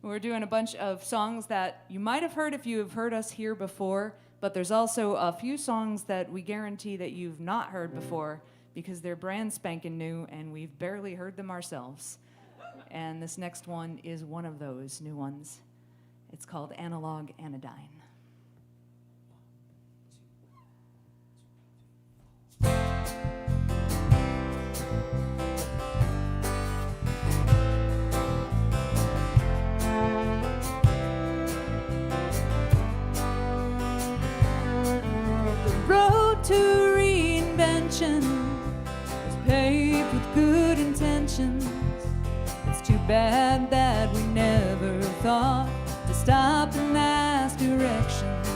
We're doing a bunch of songs that you might have heard if you have heard us here before, But there's also a few songs that we guarantee that you've not heard before because they're brand spanking new and we've barely heard them ourselves. And this next one is one of those new ones. It's called Analog Anodyne. To reinvention is paved with good intentions. It's too bad that we never thought to stop and ask directions.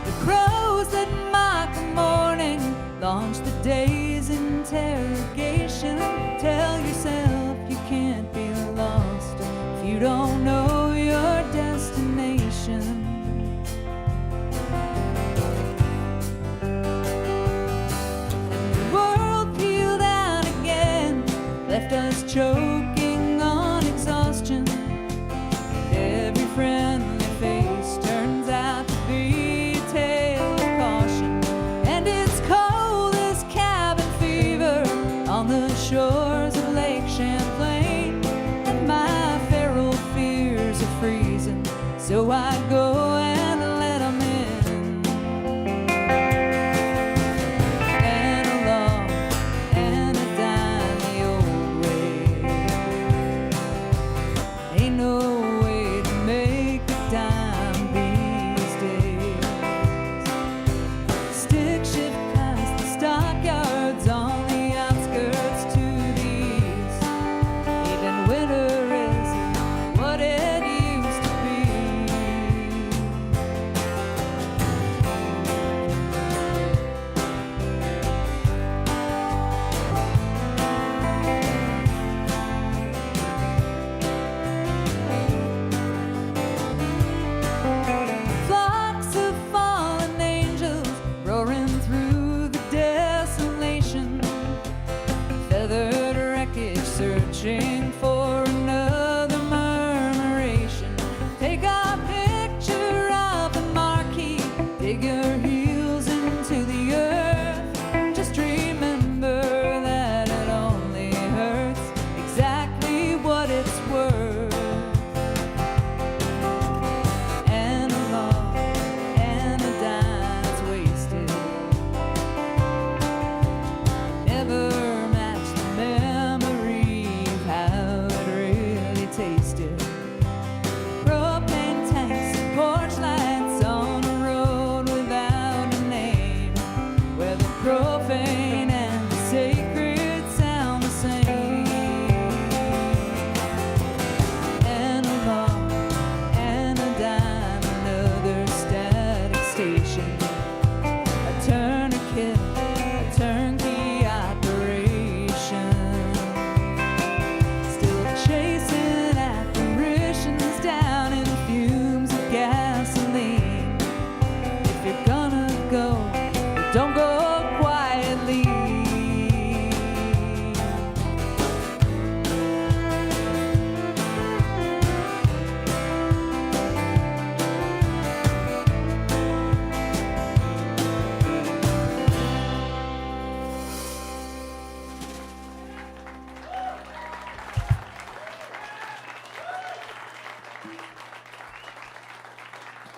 The crows that mock the morning launch the day's interrogation. Tell yourself you can't be lost if you don't know your destination. Left us choking on exhaustion. Every friendly face turns out to be a tale of caution. And it's cold as cabin fever on the shores of Lake Champlain. And my feral fears are freezing, so I go and let them in. For another murmuration, take a picture of the marquee, dig your heels into the earth. Just remember that it only hurts exactly what it's worth. Analog anodyne's wasted, never matched the memory tasted. Propane tanks and porch lights on a road without a name, where the profane and the sacred sound the same. Analog anodyne, another static station, a tourniquet, a turnkey operation, still chasing apparitions down in fumes of gasoline. If you're gonna go, don't go quietly.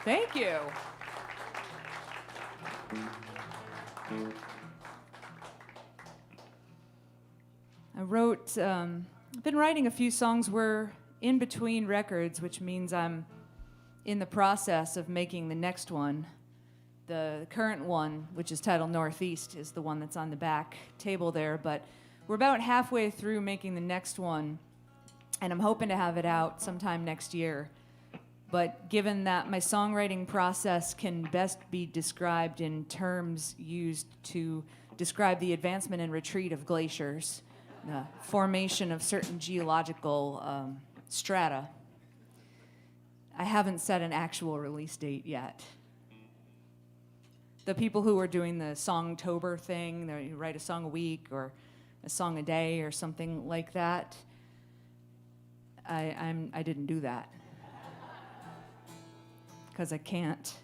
Thank you. I've been writing a few songs. We're in between records, which means I'm in the process of making the next one. The current one, which is titled Northeast, is the one that's on the back table there, but we're about halfway through making the next one, and I'm hoping to have it out sometime next year. But given that my songwriting process can best be described in terms used to describe the advancement and retreat of glaciers, the formation of certain geological strata, I haven't set an actual release date yet. The people who are doing the Songtober thing, they write a song a week or a song a day or something like that, I didn't do that because I can't.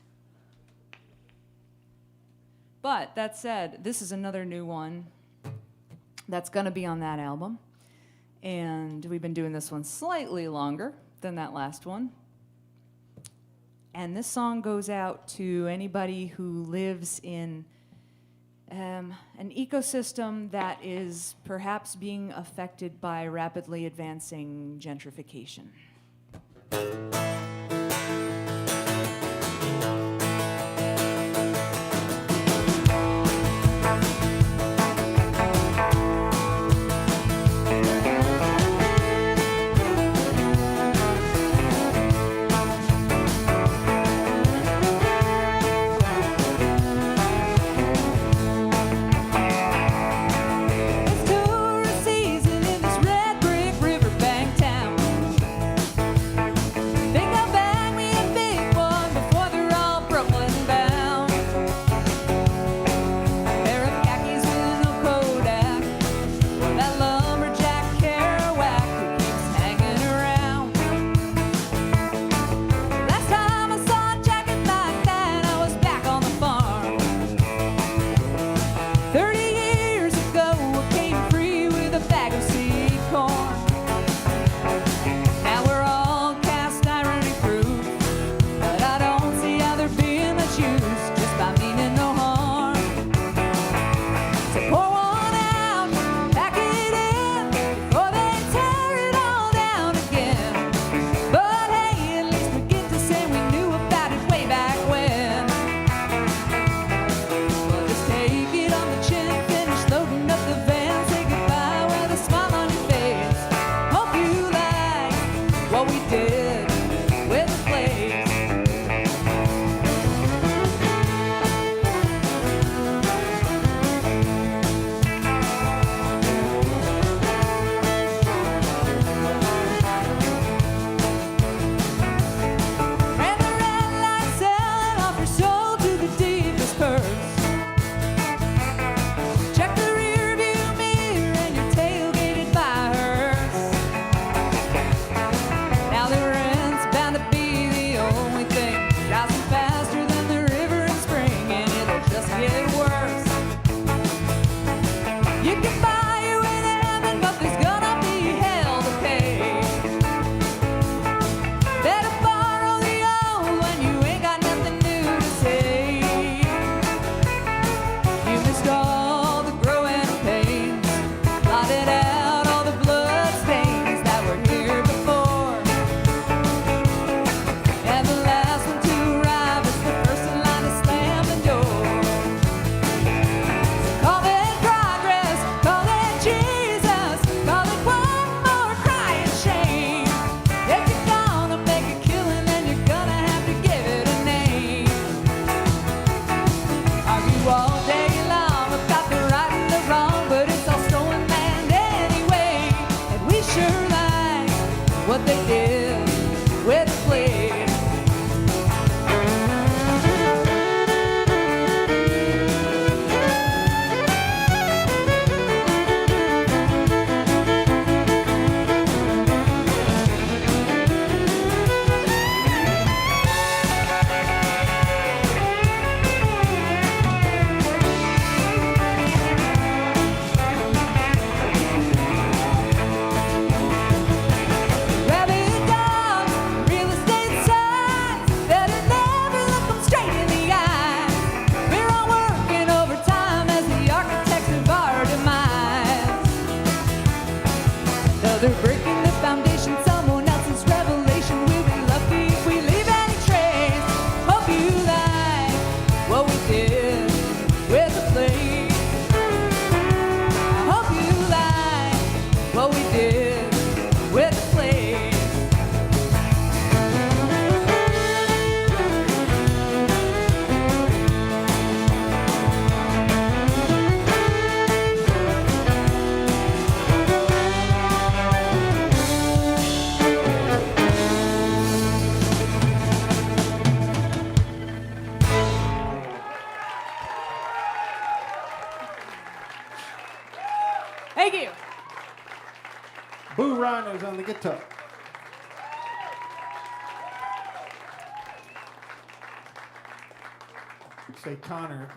But that said, this is another new one that's going to be on that album. And we've been doing this one slightly longer than that last one. And this song goes out to anybody who lives in an ecosystem that is perhaps being affected by rapidly advancing gentrification. What they did with the play. They're breaking the foundation, someone else's revelation. We'll be lucky if we leave any trace. Hope you like what we did with the play. I hope you like what we did with the play. Thank you. Boo Rhinos on the guitar. Say Connor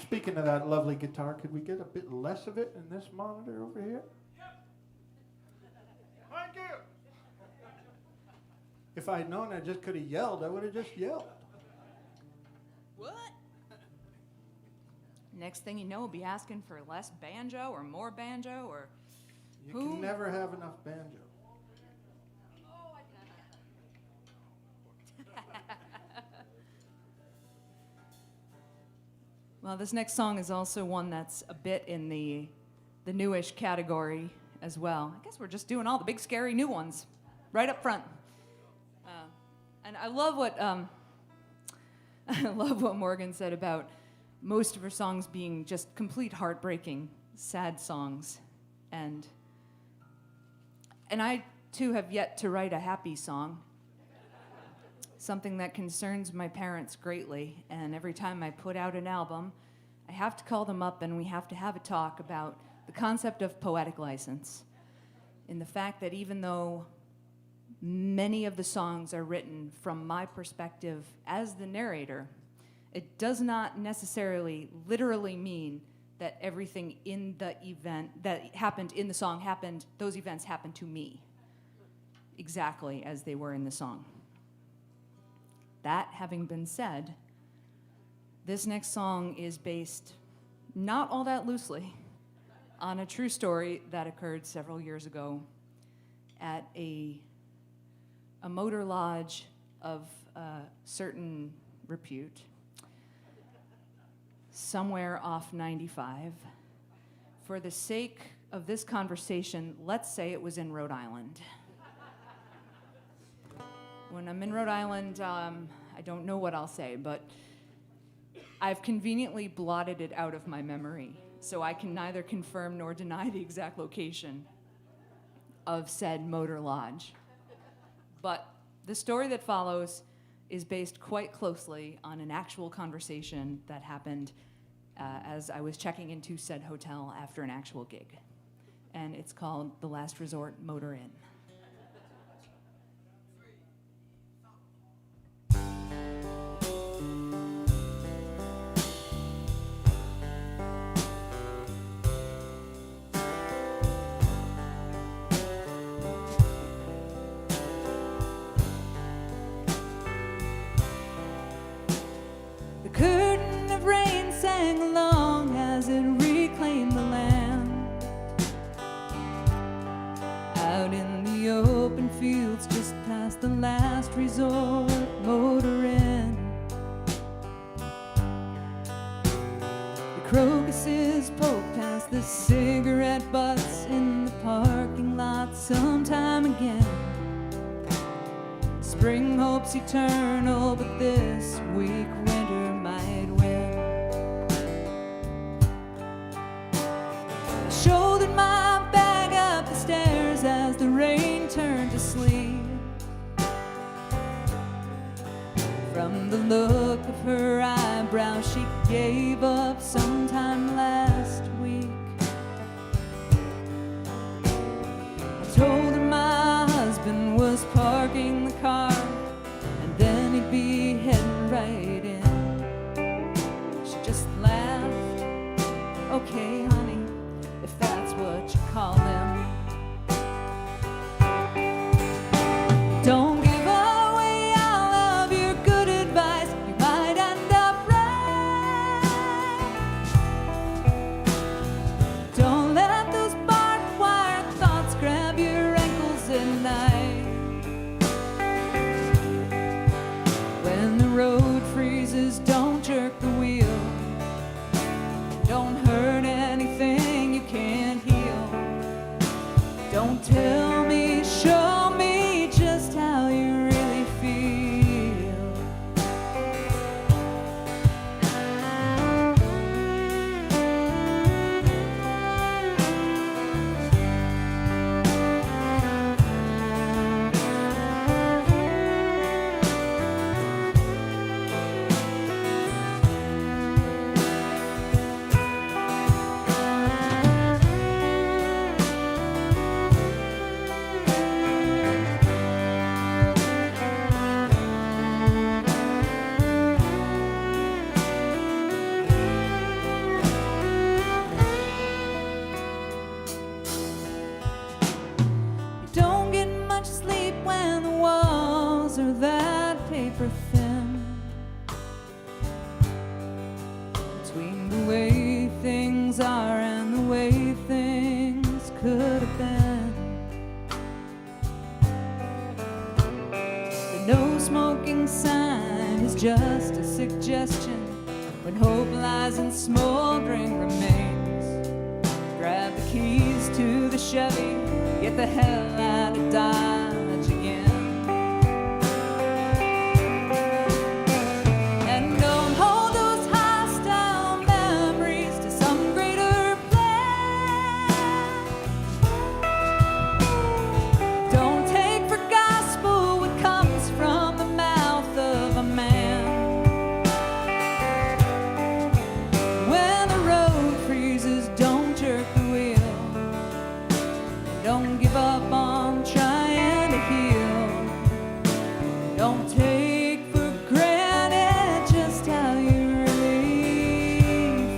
Speaking of that lovely guitar, could we get a bit less of it in this monitor over here? Thank you. If I'd known I just could have yelled, I would have just yelled. What? Next thing you know, we'll be asking for less banjo or more banjo or You who? can never have enough banjo. Well, this next song is also one that's a bit in the newish category as well. I guess we're just doing all the big, scary new ones right up front. And I love what I love what Morgan said about most of her songs being just complete heartbreaking, sad songs, and I too have yet to write a happy song. Something that concerns my parents greatly, and every time I put out an album, I have to call them up and we have to have a talk about the concept of poetic license, and the fact that even though many of the songs are written from my perspective as the narrator, it does not necessarily literally mean that everything in the event that happened in the song happened, those events happened to me exactly as they were in the song. That having been said, this next song is based not all that loosely on a true story that occurred several years ago at a motor lodge of certain repute somewhere off 95. For the sake of this conversation, let's say it was in Rhode Island. When I'm in Rhode Island, I don't know what I'll say, but I've conveniently blotted it out of my memory, so I can neither confirm nor deny the exact location of said motor lodge. But the story that follows is based quite closely on an actual conversation that happened as I was checking into said hotel after an actual gig. And it's called The Last Resort Motor Inn. Curtain of rain sang along as it reclaimed the land. Out in the open fields just past the last resort motor inn. The crocuses poke past the cigarette butts in the parking lot sometime again. Spring hope's eternal, but this week winter might win. I shouldered my bag up the stairs as the rain turned to sleet. From the look of her eyebrows, she gave up sometime last week. I told her my husband was parking the car, and then he'd be heading right in. She just laughed. Okay, honey, if that's what you call them. Don't give away all of your good advice, you might end up right. Don't let those barbed wire thoughts grab your ankles at night. When the road freezes, don't jerk the wheel. Don't hurt anything you can't heal. Don't tell me, show me just how you really feel. things are and the way things could have been. The no smoking sign is just a suggestion when hope lies in smoldering remains. Grab the keys to the Chevy, get the hell out of Dodge again. And don't hold those hostile memories to some greater plan. Don't take for gospel what comes from the mouth of a man. When the road freezes, don't jerk the wheel. Don't give up on trying to heal. Don't take for granted just how you really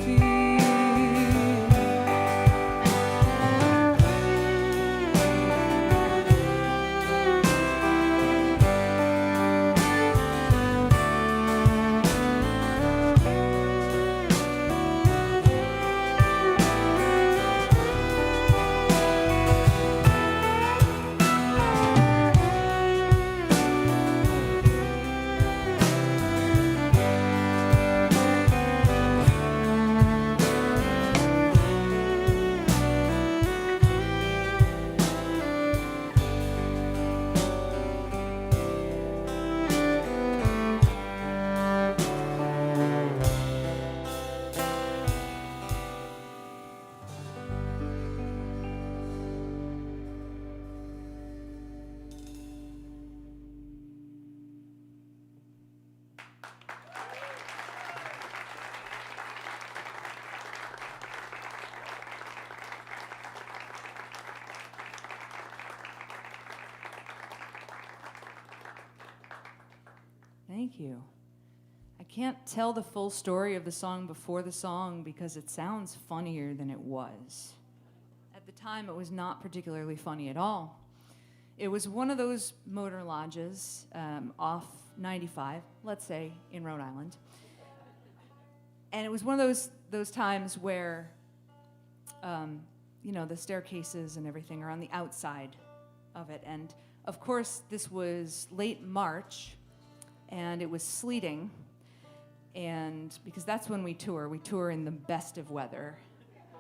feel. Thank you. I can't tell the full story of the song before the song because it sounds funnier than it was. At the time, it was not particularly funny at all. It was one of those motor lodges off 95, let's say, in Rhode Island. And it was one of those times where, the staircases and everything are on the outside of it. And, of course, this was late March, and it was sleeting. And because that's when we tour in the best of weather,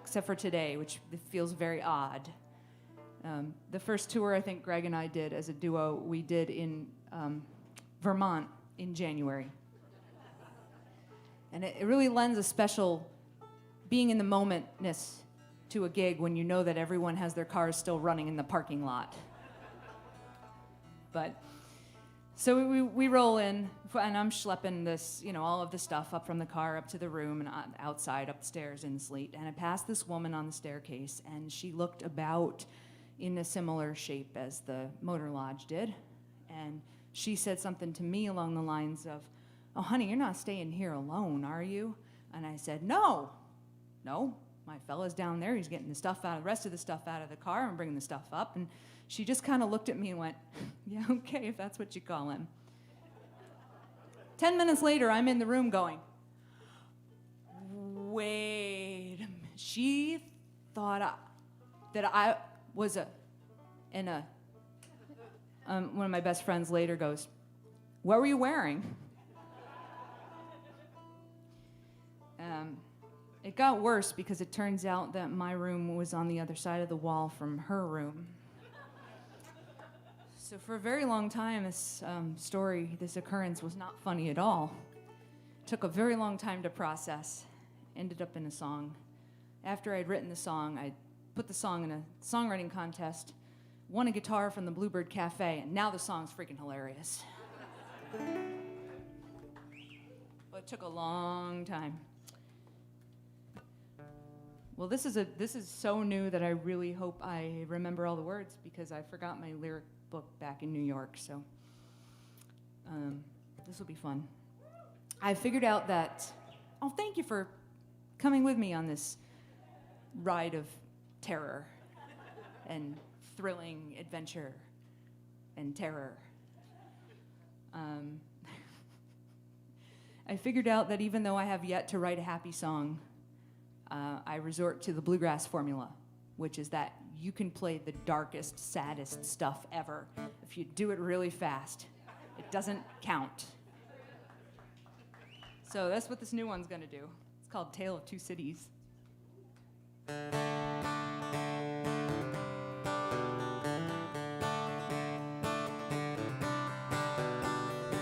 except for today, which feels very odd. The first tour I think Greg and I did as a duo, we did in Vermont in January. And it really lends a special being in the momentness to a gig when you know that everyone has their cars still running in the parking lot. But so we roll in, and I'm schlepping this, all of the stuff up from the car up to the room and outside, upstairs in the sleet. And I passed this woman on the staircase, and she looked about in a similar shape as the motor lodge did. And she said something to me along the lines of, "Oh, honey, you're not staying here alone, are you?" And I said, No, my fella's down there. He's getting the rest of the stuff out of the car and bringing the stuff up. And she just kind of looked at me and went, "Yeah, okay, if that's what you call him." 10 minutes later, I'm in the room going, wait a minute. She thought that I was one of my best friends later goes, "What were you wearing?" It got worse because it turns out that my room was on the other side of the wall from her room. So for a very long time, this occurrence was not funny at all. Took a very long time to process. Ended up in a song. After I'd written the song, I put the song in a songwriting contest, won a guitar from the Bluebird Cafe, and now the song's freaking hilarious. But it took a long time. Well, this is so new that I really hope I remember all the words because I forgot my lyric book back in New York, so this will be fun. I figured out that, thank you for coming with me on this ride of terror and thrilling adventure and terror. I figured out that even though I have yet to write a happy song, I resort to the bluegrass formula, which is that you can play the darkest, saddest stuff ever. If you do it really fast, it doesn't count. So that's what this new one's gonna do. It's called Tale of Two Cities.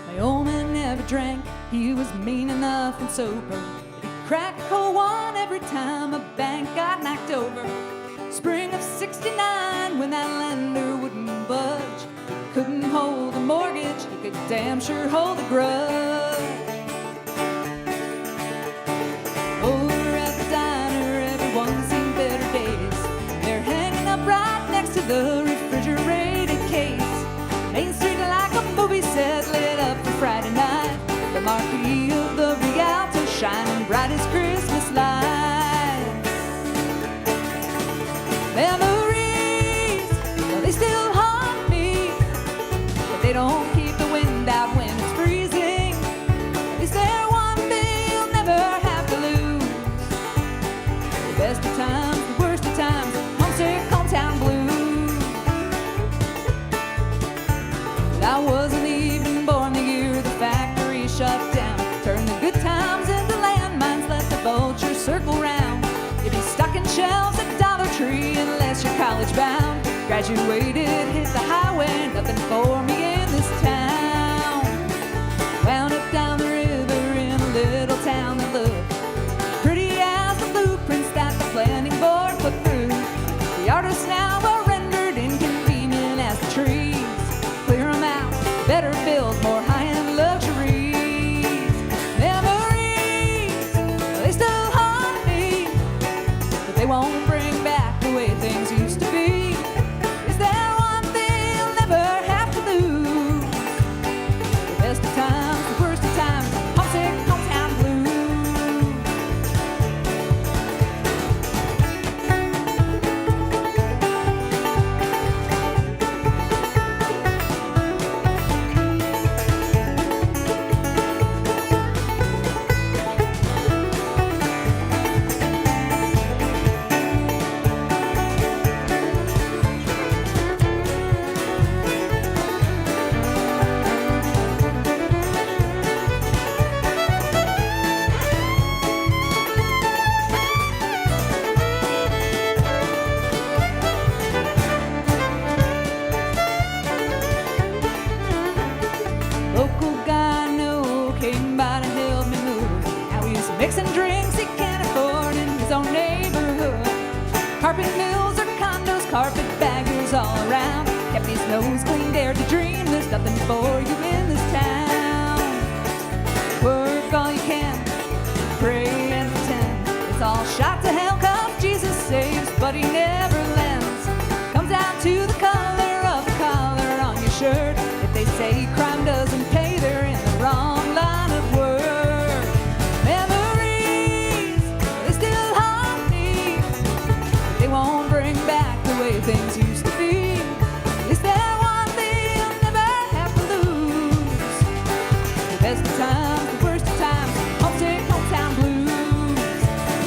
My old man never drank, he was mean enough and sober. He'd crack a cold one every time a bank got knocked over. Spring of '69, when that lender wouldn't budge, he couldn't hold a mortgage, he could damn sure hold a grudge. Over at the diner, everyone's seen better days. They're hanging up right next to the refrigerated case. Main Street like a movie set lit up for Friday night. The marquee of the Rialto shining bright as Christmas lights. Memories, well, they still haunt me, but they don't keep the wind out when it's freezing. Is there one thing you'll never have to lose? The best of times, the worst of times, homesick hometown blues. But I wasn't even born the year the factory shut down. Turned the good times into landmines, let the vultures circle round. You'd be stocking shelves at Dollar Tree unless you're college bound. Graduated, hit the highway, nothing for me in this town. Wound up down the river in a little town that looked pretty as the blueprints that the planning board put through. The artists now are rendered inconvenient as the trees. Clear them out, better build more high-end luxuries. Memories, they still haunt me, but they won't bring back the way things used to be. Is there one thing you'll never have to lose? The best of times, the worst of times, homesick hometown blues. Local guy I know came by to help me move. Now he's mixing drinks he can't afford in his own neighborhood. Carpet mills or condos, carpet baggers all around. Kept his nose clean, dared to dream. There's nothing for you in this town. Work all you can, pray and pretend. It's all shot to hell 'cause Jesus saves, but he never lends. Comes down to the color of the collar on your shirt. If they say crime doesn't pay, they're in the wrong line of work. Memories, they still haunt me. They won't bring back the way things used to be. Is there one thing you'll never have to lose? The best of times, the worst of times, homesick hometown blues.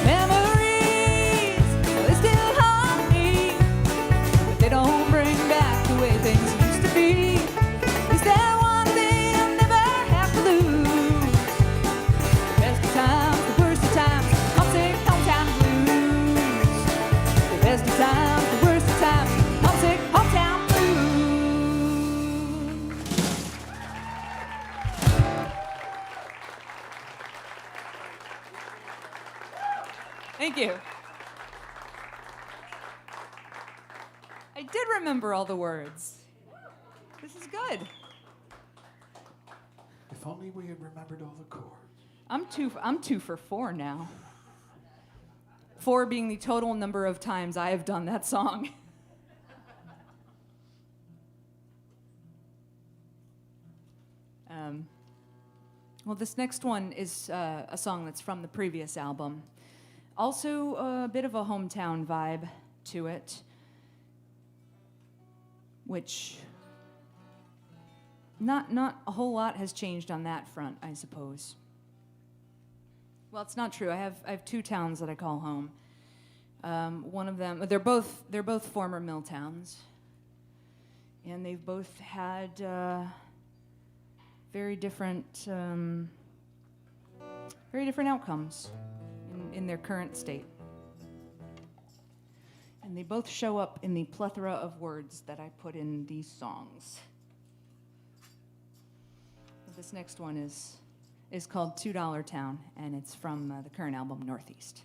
Memories, they still haunt me, but they don't bring back the way things used to be. Is there one thing you'll never have to lose? The best of times, the worst of times, homesick hometown blues. The best of times, the worst of times, homesick hometown blues. Thank you. I did remember all the words. This is good. If only we had remembered all the chords. I'm two for 4 now. 4 being the total number of times I have done that song. Well, this next one is a song that's from the previous album. Also a bit of a hometown vibe to it, which not a whole lot has changed on that front, I suppose. Well, it's not true. I have two towns that I call home. One of them, they're both former mill towns, and they've both had very different outcomes in their current state. And they both show up in the plethora of words that I put in these songs. This next one is called $2 Town, and it's from the current album Northeast.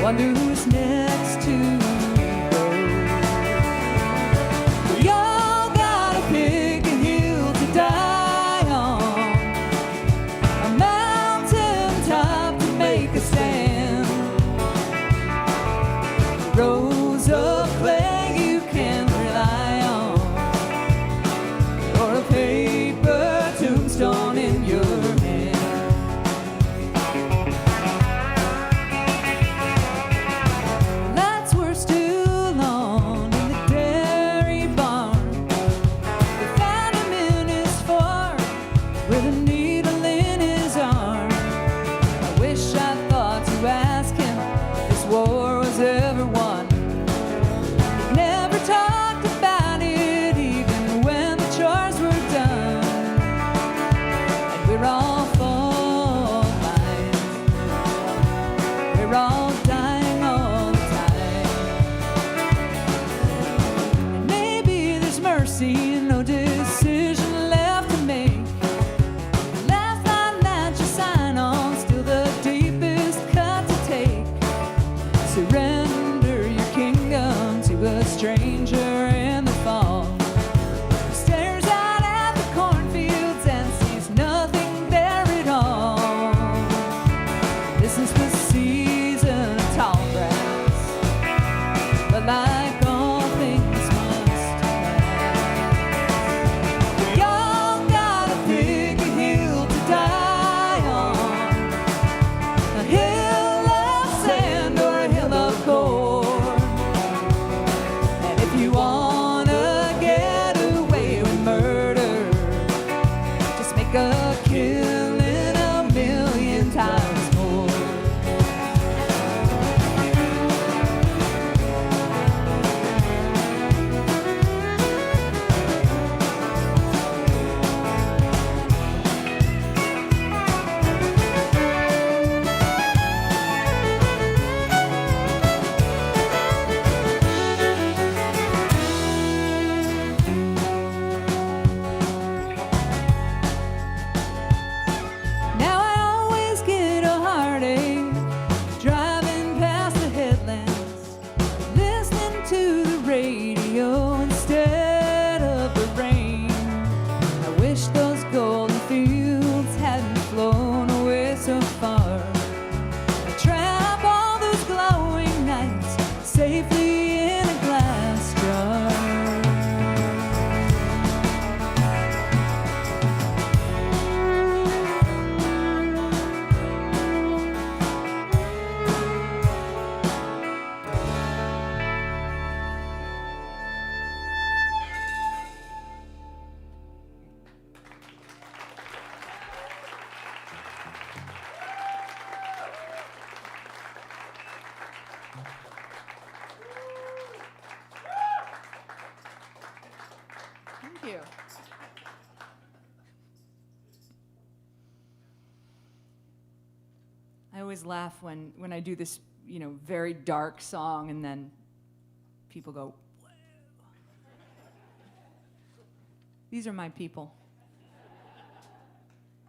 Wonder who's next to go. We all gotta pick a hill to die on, a mountain top to make a stand. Rows of clay you can rely on, or a paper tombstone in your hand. Stares out at the cornfields and sees nothing there. always laugh when I do this, very dark song, and then people go, "Whoa." These are my people.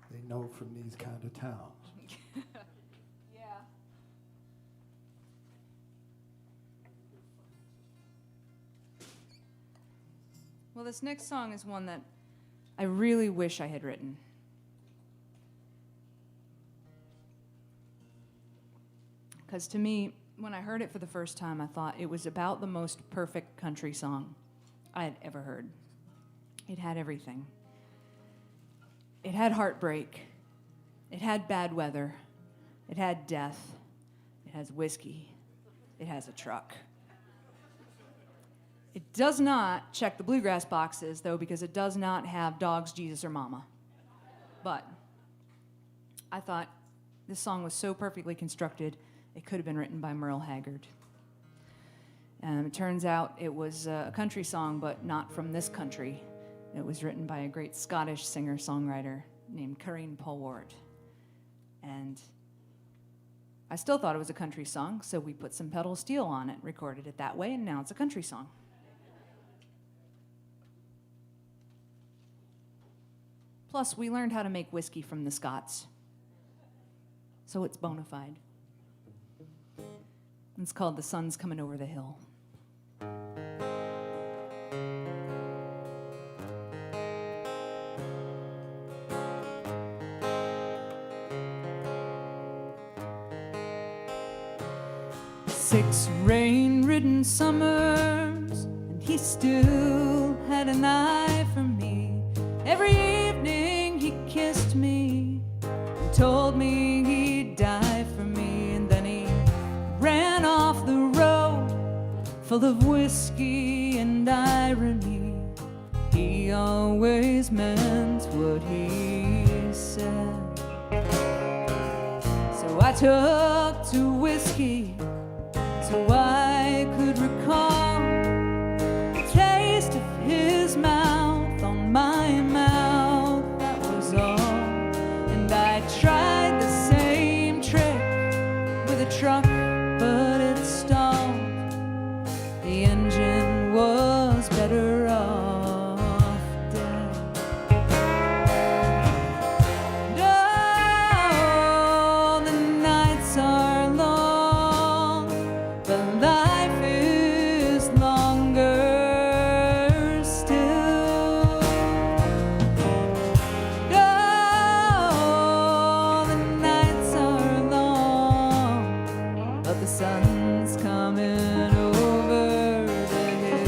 They know from these kind of towns. Yeah. Well, this next song is one that I really wish I had written. Because to me, when I heard it for the first time, I thought it was about the most perfect country song I had ever heard. It had everything. It had heartbreak. It had bad weather. It had death. It has whiskey. It has a truck. It does not check the bluegrass boxes, though, because it does not have dogs, Jesus, or mama. But I thought this song was so perfectly constructed, it could have been written by Merle Haggard. It turns out it was a country song, but not from this country. It was written by a great Scottish singer-songwriter named Karine Polwart. And I still thought it was a country song, so we put some pedal steel on it, recorded it that way, and now it's a country song. Plus, we learned how to make whiskey from the Scots. So it's bona fide. It's called The Sun's Coming Over the Hill. Six rain-ridden summers, and he still had an eye for me. Every evening he kissed me and told me he'd die for me, and then he ran off the road full of whiskey and irony. He always meant what he said. So I took to whiskey so I could recall the taste of his mouth on my mouth, that was all. And I tried the same trick with a truck, but it stalled. The engine was better off dead. Oh, the nights are long, but life is longer still. Oh, the nights are long, but the sun's coming over the hill.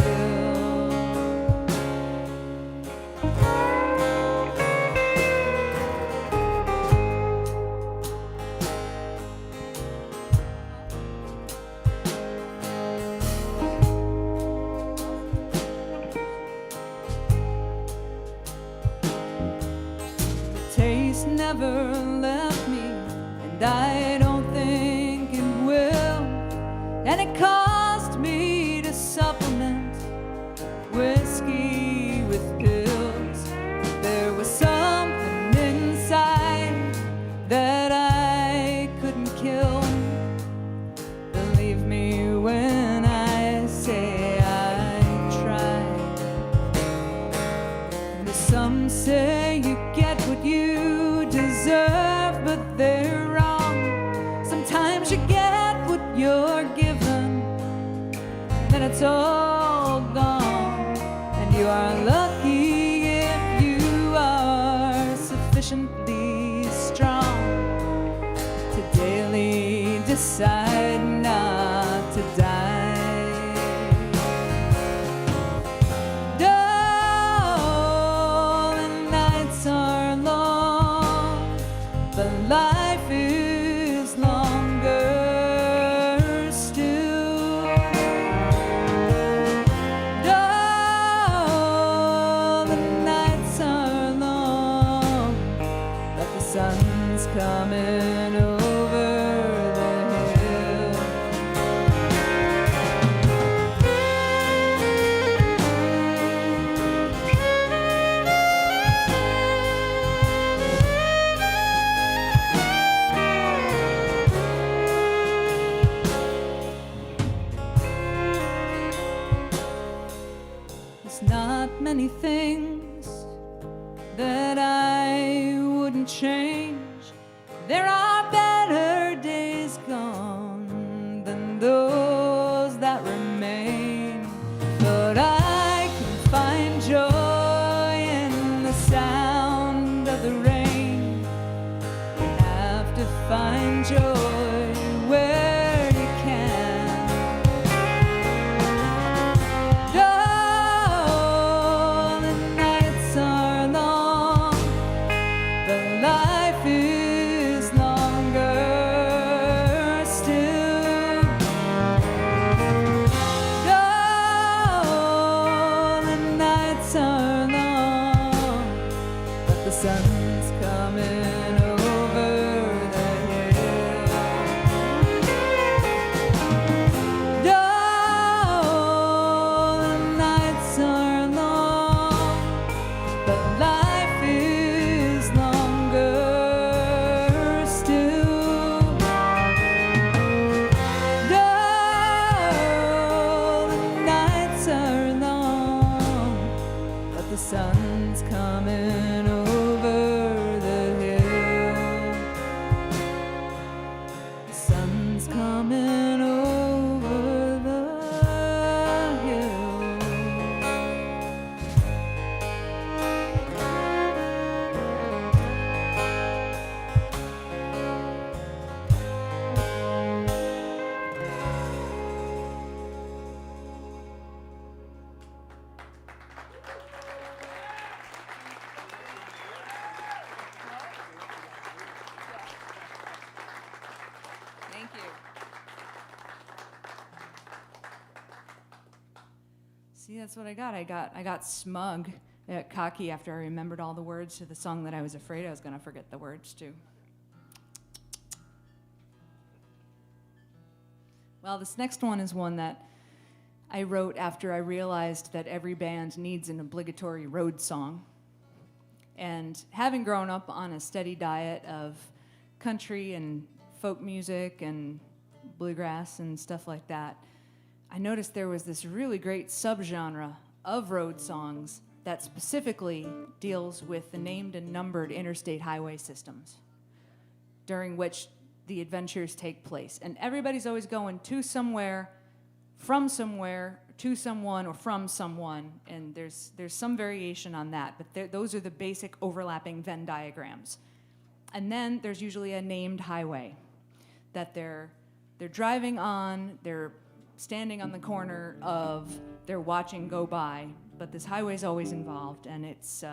The taste never left me, and I don't think it will. And it caused me to supplement whiskey with pills. There was something inside that I couldn't kill. Believe me when I say I tried. And some say you get what you deserve, but they're wrong. Sometimes you get what you're given, then it's all gone. And you are lucky if you are sufficiently strong to daily decide not to die. Oh, the nights are long, but life is longer still. Oh, the nights are long, but the sun's coming over the hill. many things that I wouldn't change. There are better days gone than those that remain. But I can find joy in the sound of the rain. You have to find joy where you can. Though the nights are long, the life is longer still. Though the nights are long, but the sun's coming over the hill. Though the nights are long, but life is longer still. Though the nights are long, but the sun's coming over the hill. The sun's coming over the hill. Thank you. See, that's what I got. I got smug, cocky after I remembered all the words to the song that I was afraid I was going to forget the words to. Well, this next one is one that I wrote after I realized that every band needs an obligatory road song. And having grown up on a steady diet of country and folk music and bluegrass and stuff like that, I noticed there was this really great subgenre of road songs that specifically deals with the named and numbered interstate highway systems during which the adventures take place. And everybody's always going to somewhere, from somewhere, to someone, or from someone, and there's some variation on that, but those are the basic overlapping Venn diagrams. And then there's usually a named highway that they're driving on, they're standing on the corner of, they're watching go by, but this highway's always involved, and it's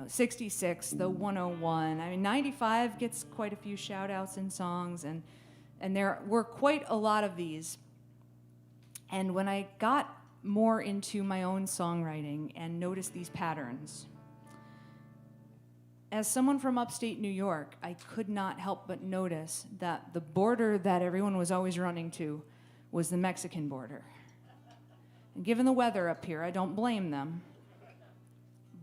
66, the 101. I mean, 95 gets quite a few shout-outs in songs, and there were quite a lot of these. And when I got more into my own songwriting and noticed these patterns, as someone from upstate New York, I could not help but notice that the border that everyone was always running to was the Mexican border. And given the weather up here, I don't blame them.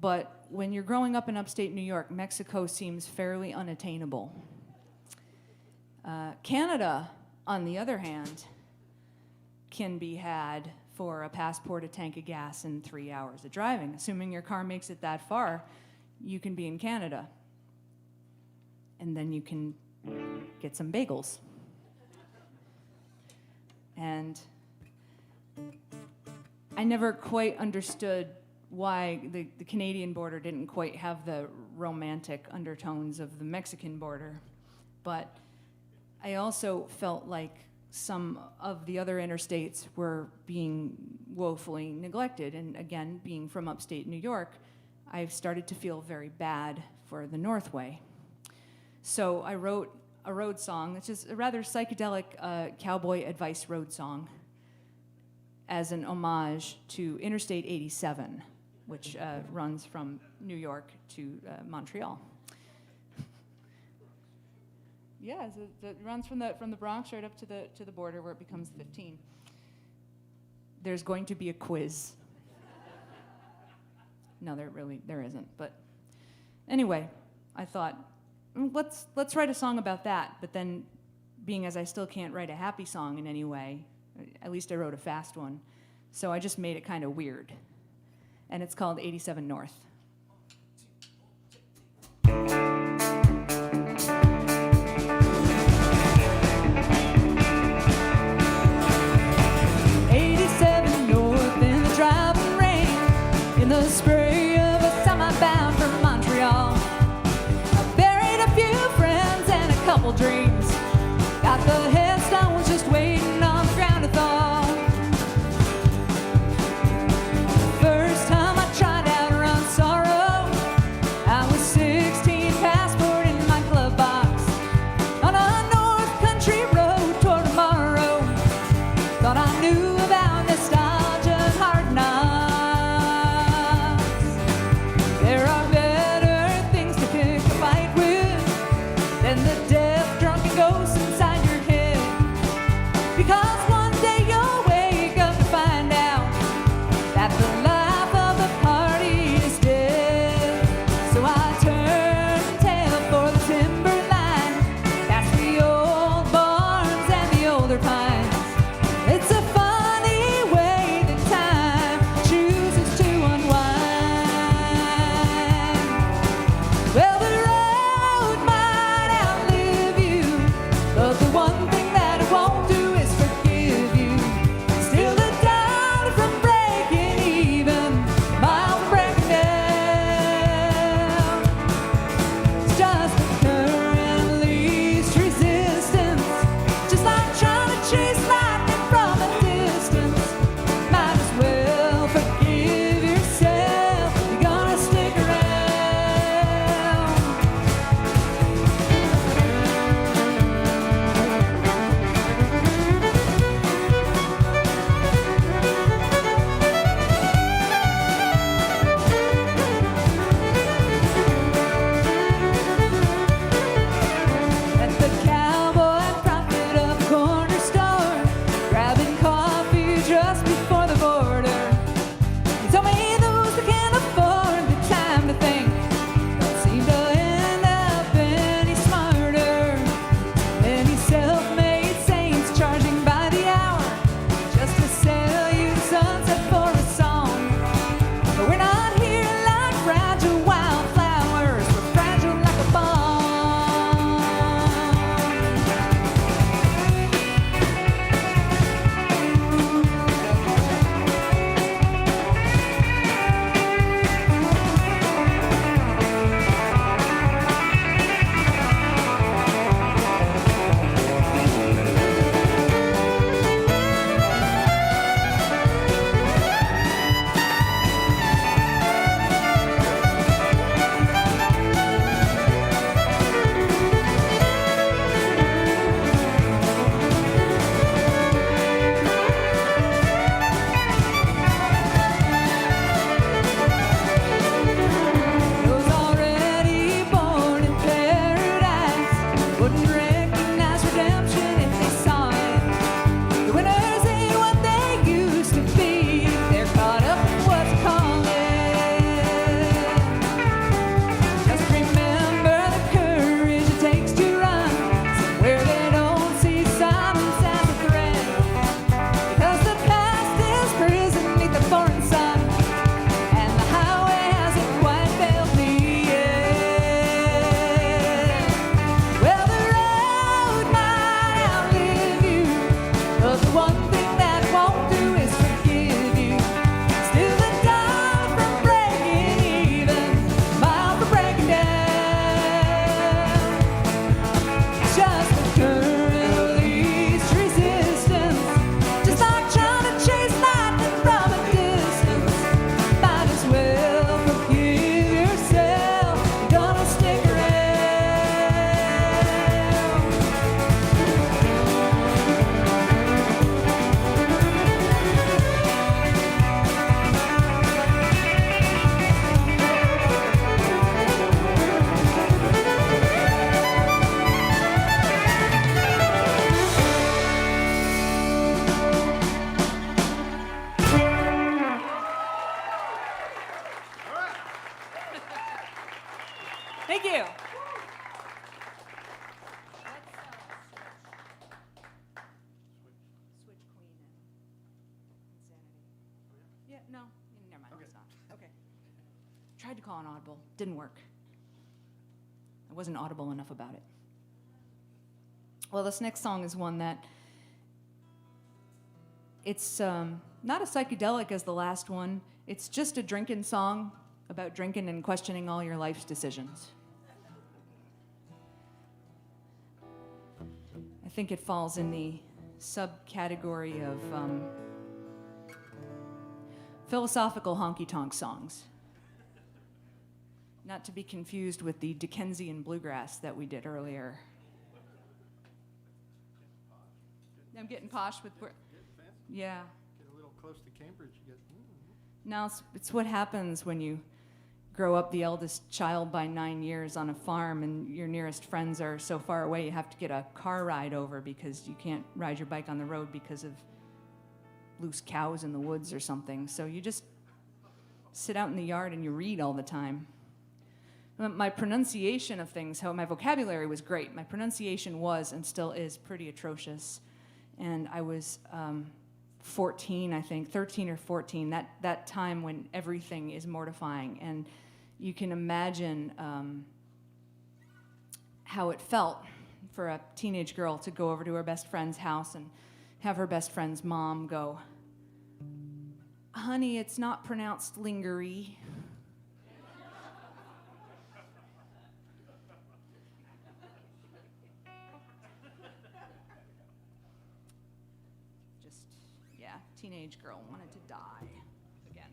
But when you're growing up in upstate New York, Mexico seems fairly unattainable. Canada, on the other hand, can be had for a passport, a tank of gas, and 3 hours of driving. Assuming your car makes it that far, you can be in Canada. And then you can get some bagels. And I never quite understood why the Canadian border didn't quite have the romantic undertones of the Mexican border. But I also felt like some of the other interstates were being woefully neglected. And again, being from upstate New York, I've started to feel very bad for the Northway. So I wrote a road song, which is a rather psychedelic cowboy advice road song, as an homage to Interstate 87, which runs from New York to Montreal. Yeah, it runs from the Bronx right up to the border where it becomes 15. There's going to be a quiz. No, there isn't. But anyway, I thought, let's write a song about that. But then, being as I still can't write a happy song in any way, at least I wrote a fast one. So I just made it kind of weird. and it's called 87 North. In the spray of a summer bound for Montreal, I buried a few friends and a couple dreams. Got the headstones just waiting on the ground to thaw. First time I tried out Run Sorrow, I was 16, passport in my glove box, on a North Country road toward tomorrow. Thought I knew about nostalgia and hard knocks. Thank you. Switch Queen and Insanity. Yeah, no, never mind. It's not. Okay. Tried to call an audible, didn't work. I wasn't audible enough about it. Well, this next song is one that it's not as psychedelic as the last one. It's just a drinking song about drinking and questioning all your life's decisions. I think it falls in the subcategory of philosophical honky-tonk songs. Not to be confused with the Dickensian bluegrass that we did earlier. I'm getting posh with... Yeah. Get a little close to Cambridge, you get... Now, it's what happens when you grow up the eldest child by 9 years on a farm and your nearest friends are so far away you have to get a car ride over because you can't ride your bike on the road because of loose cows in the woods or something. So you just sit out in the yard and you read all the time. My pronunciation of things, how my vocabulary was great. My pronunciation was and still is pretty atrocious. And I was 14, I think, 13 or 14, that time when everything is mortifying. And you can imagine how it felt for a teenage girl to go over to her best friend's house and have her best friend's mom go, "Honey, it's not pronounced lingery." Teenage girl wanted to die again.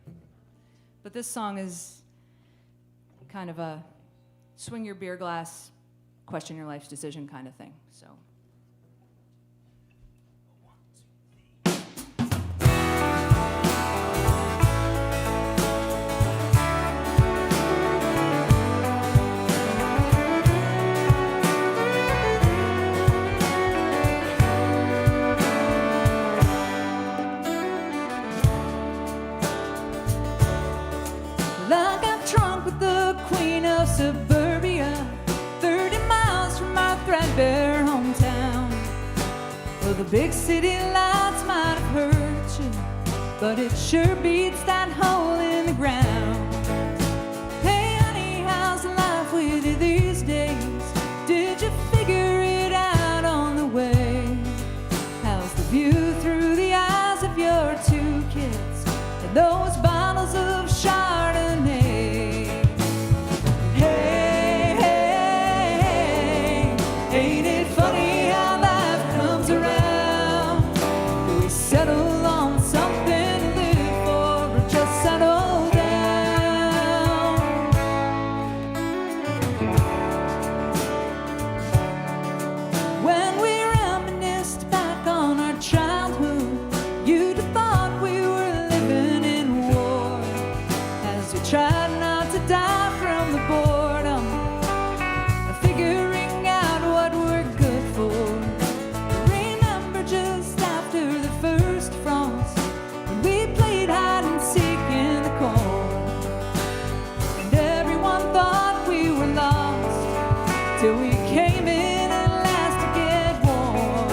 But this song is kind of a swing your beer glass, question your life's decision kind of thing. So. Suburbia, 30 miles from my threadbare hometown. Well, the big city lights might have hurt you, but it sure beats that hole in the ground. Hey, honey, how's life with you these days? Did you figure it out on the way? How's the view through the eyes of your two kids and those bottles of Chardonnay? Ain't it funny how life comes around? Do we settle on something to live for or just settle down? When we reminisced back on our childhood, you'd have thought we were living in war as we tried not to die from the boredom of figuring out what we're good for. Remember just after the first frost when we played hide and seek in the cold, and everyone thought we were lost till we came in at last to get warm.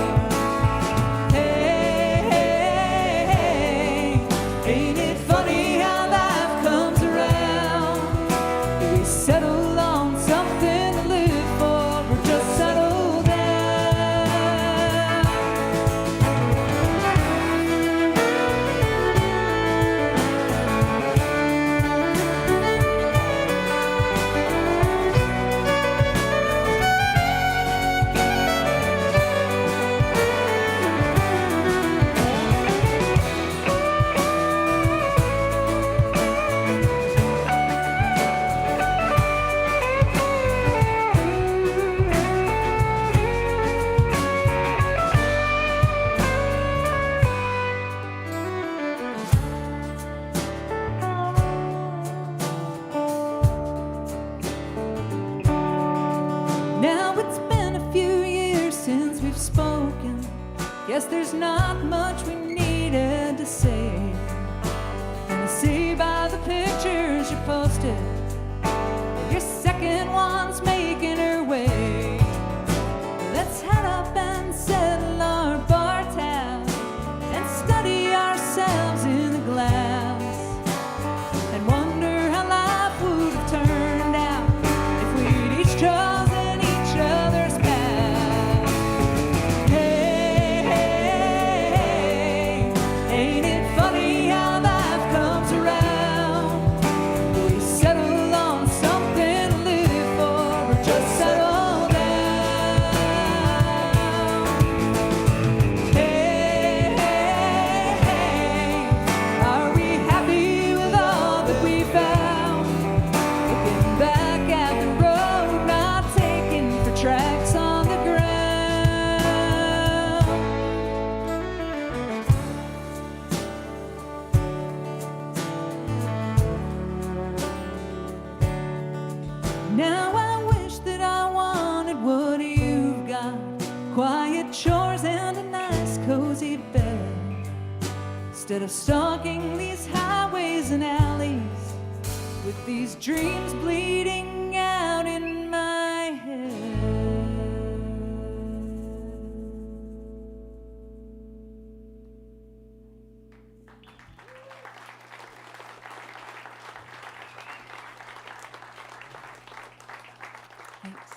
Hey, hey, hey, ain't it funny how life comes around? Do we settle on something to live for or just settle down? Now it's been a few years since we've spoken. Guess there's not much we needed to say. And I see by the pictures you posted, your second one's making her way. Let's head up and settle our bar tab and study ourselves in the glass and wonder how life would Instead of stalking these highways and alleys with these dreams bleeding out in my head. Thanks.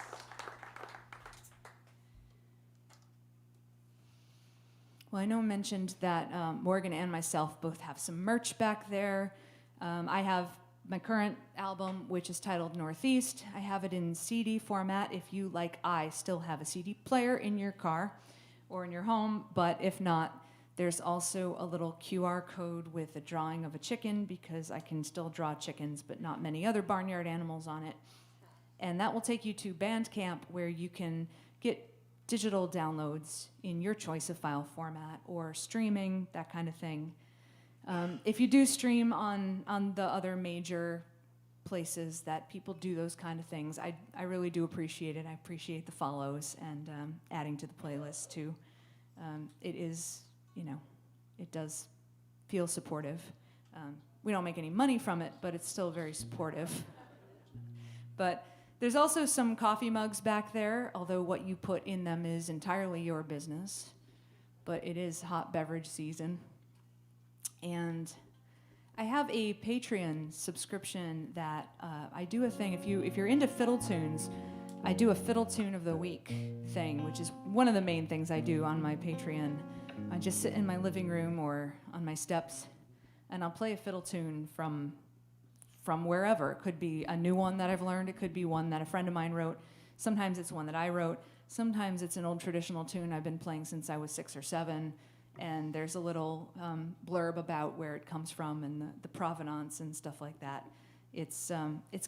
Well, I know I mentioned that Morgan and myself both have some merch back there. I have my current album, which is titled Northeast. I have it in CD format if you, like I, still have a CD player in your car or in your home, but if not, there's also a little QR code with a drawing of a chicken, because I can still draw chickens, but not many other barnyard animals on it. And that will take you to Bandcamp, where you can get digital downloads in your choice of file format or streaming, that kind of thing. If you do stream on the other major places that people do those kind of things, I really do appreciate it. I appreciate the follows and adding to the playlist too. It is, it does feel supportive. We don't make any money from it, but it's still very supportive. But there's also some coffee mugs back there, although what you put in them is entirely your business. But it is hot beverage season. And I have a Patreon subscription that I do a thing. If you're into fiddle tunes, I do a fiddle tune of the week thing, which is one of the main things I do on my Patreon. I just sit in my living room or on my steps, and I'll play a fiddle tune from wherever. It could be a new one that I've learned. It could be one that a friend of mine wrote. Sometimes it's one that I wrote. Sometimes it's an old traditional tune I've been playing since I was 6 or 7. And there's a little blurb about where it comes from and the provenance and stuff like that. It's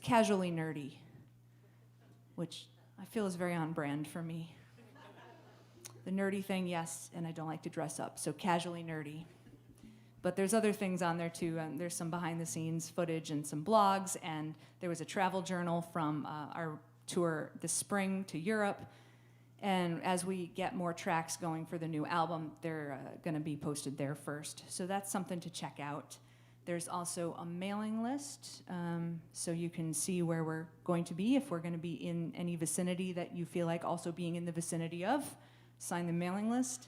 casually nerdy, which I feel is very on brand for me. The nerdy thing, yes, and I don't like to dress up, so casually nerdy. But there's other things on there too. There's some behind-the-scenes footage and some blogs, and there was a travel journal from our tour this spring to Europe. And as we get more tracks going for the new album, they're going to be posted there first. So that's something to check out. There's also a mailing list, so you can see where we're going to be. If we're going to be in any vicinity that you feel like also being in the vicinity of, sign the mailing list.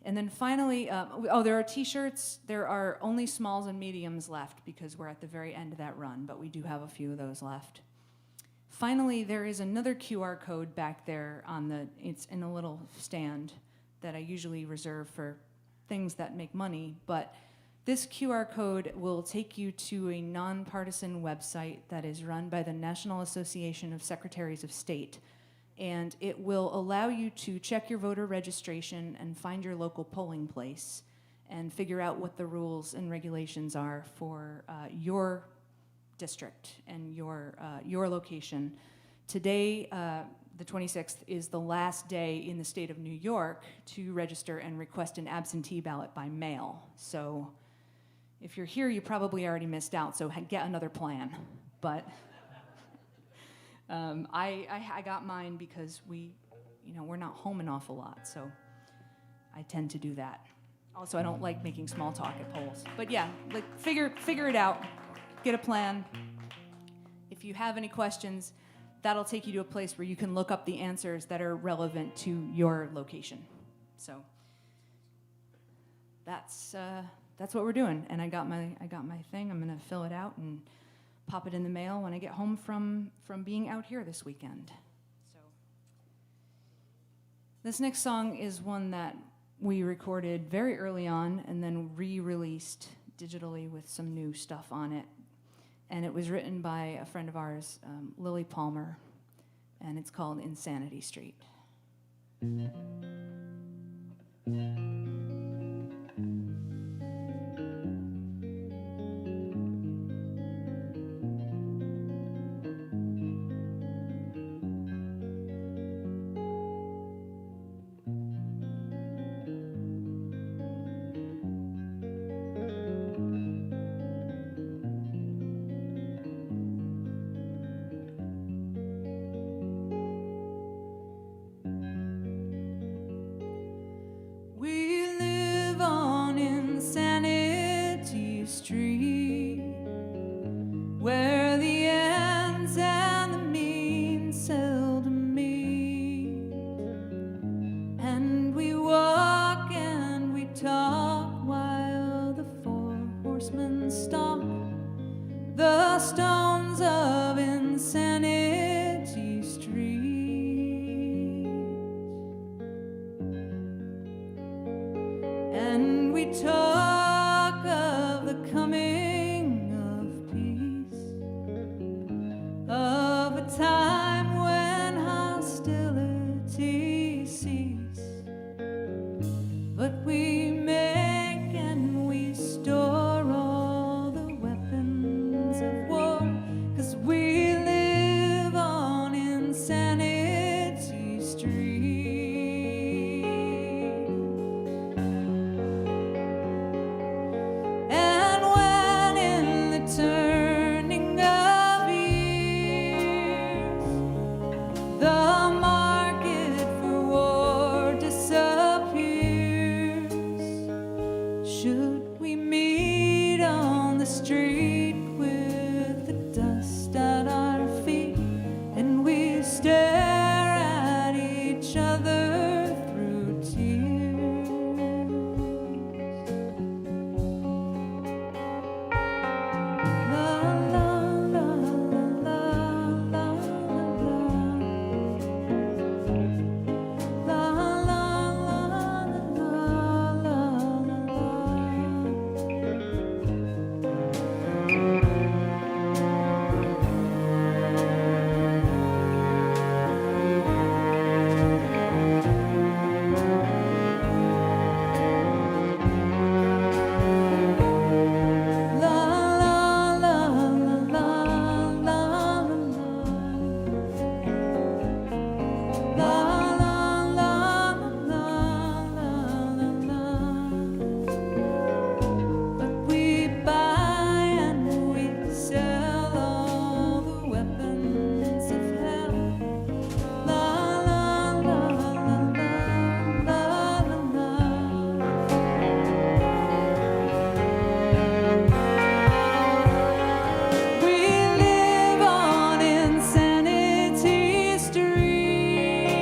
And then finally, there are t-shirts. There are only smalls and mediums left because we're at the very end of that run, but we do have a few of those left. Finally, there is another QR code back there it's in a little stand that I usually reserve for things that make money, but this QR code will take you to a nonpartisan website that is run by the National Association of Secretaries of State, and it will allow you to check your voter registration and find your local polling place and figure out what the rules and regulations are for your district and your location. Today, the 26th, is the last day in the state of New York to register and request an absentee ballot by mail. So if you're here, you probably already missed out, so get another plan. But I got mine because we're not home an awful lot, so I tend to do that. Also, I don't like making small talk at polls. But yeah, figure it out. Get a plan. If you have any questions, that'll take you to a place where you can look up the answers that are relevant to your location. So that's what we're doing. And I got my thing. I'm gonna fill it out and pop it in the mail when I get home from being out here this weekend. So this next song is one that we recorded very early on and then re-released digitally with some new stuff on it. And it was written by a friend of ours, Lily Palmer, and it's called Insanity Street. We we talk of the coming of peace, of a time when hostility cease, but we make and we store all the weapons of war, 'cause we live on Insanity Street. And when in the turning of years the market for war disappears, should we meet on the street with the dust at our feet, and we stare at each other through tears? La la la la la la la la la la. But we buy and we sell all the weapons of hell. La la la la la la la la. We live on Insanity Street,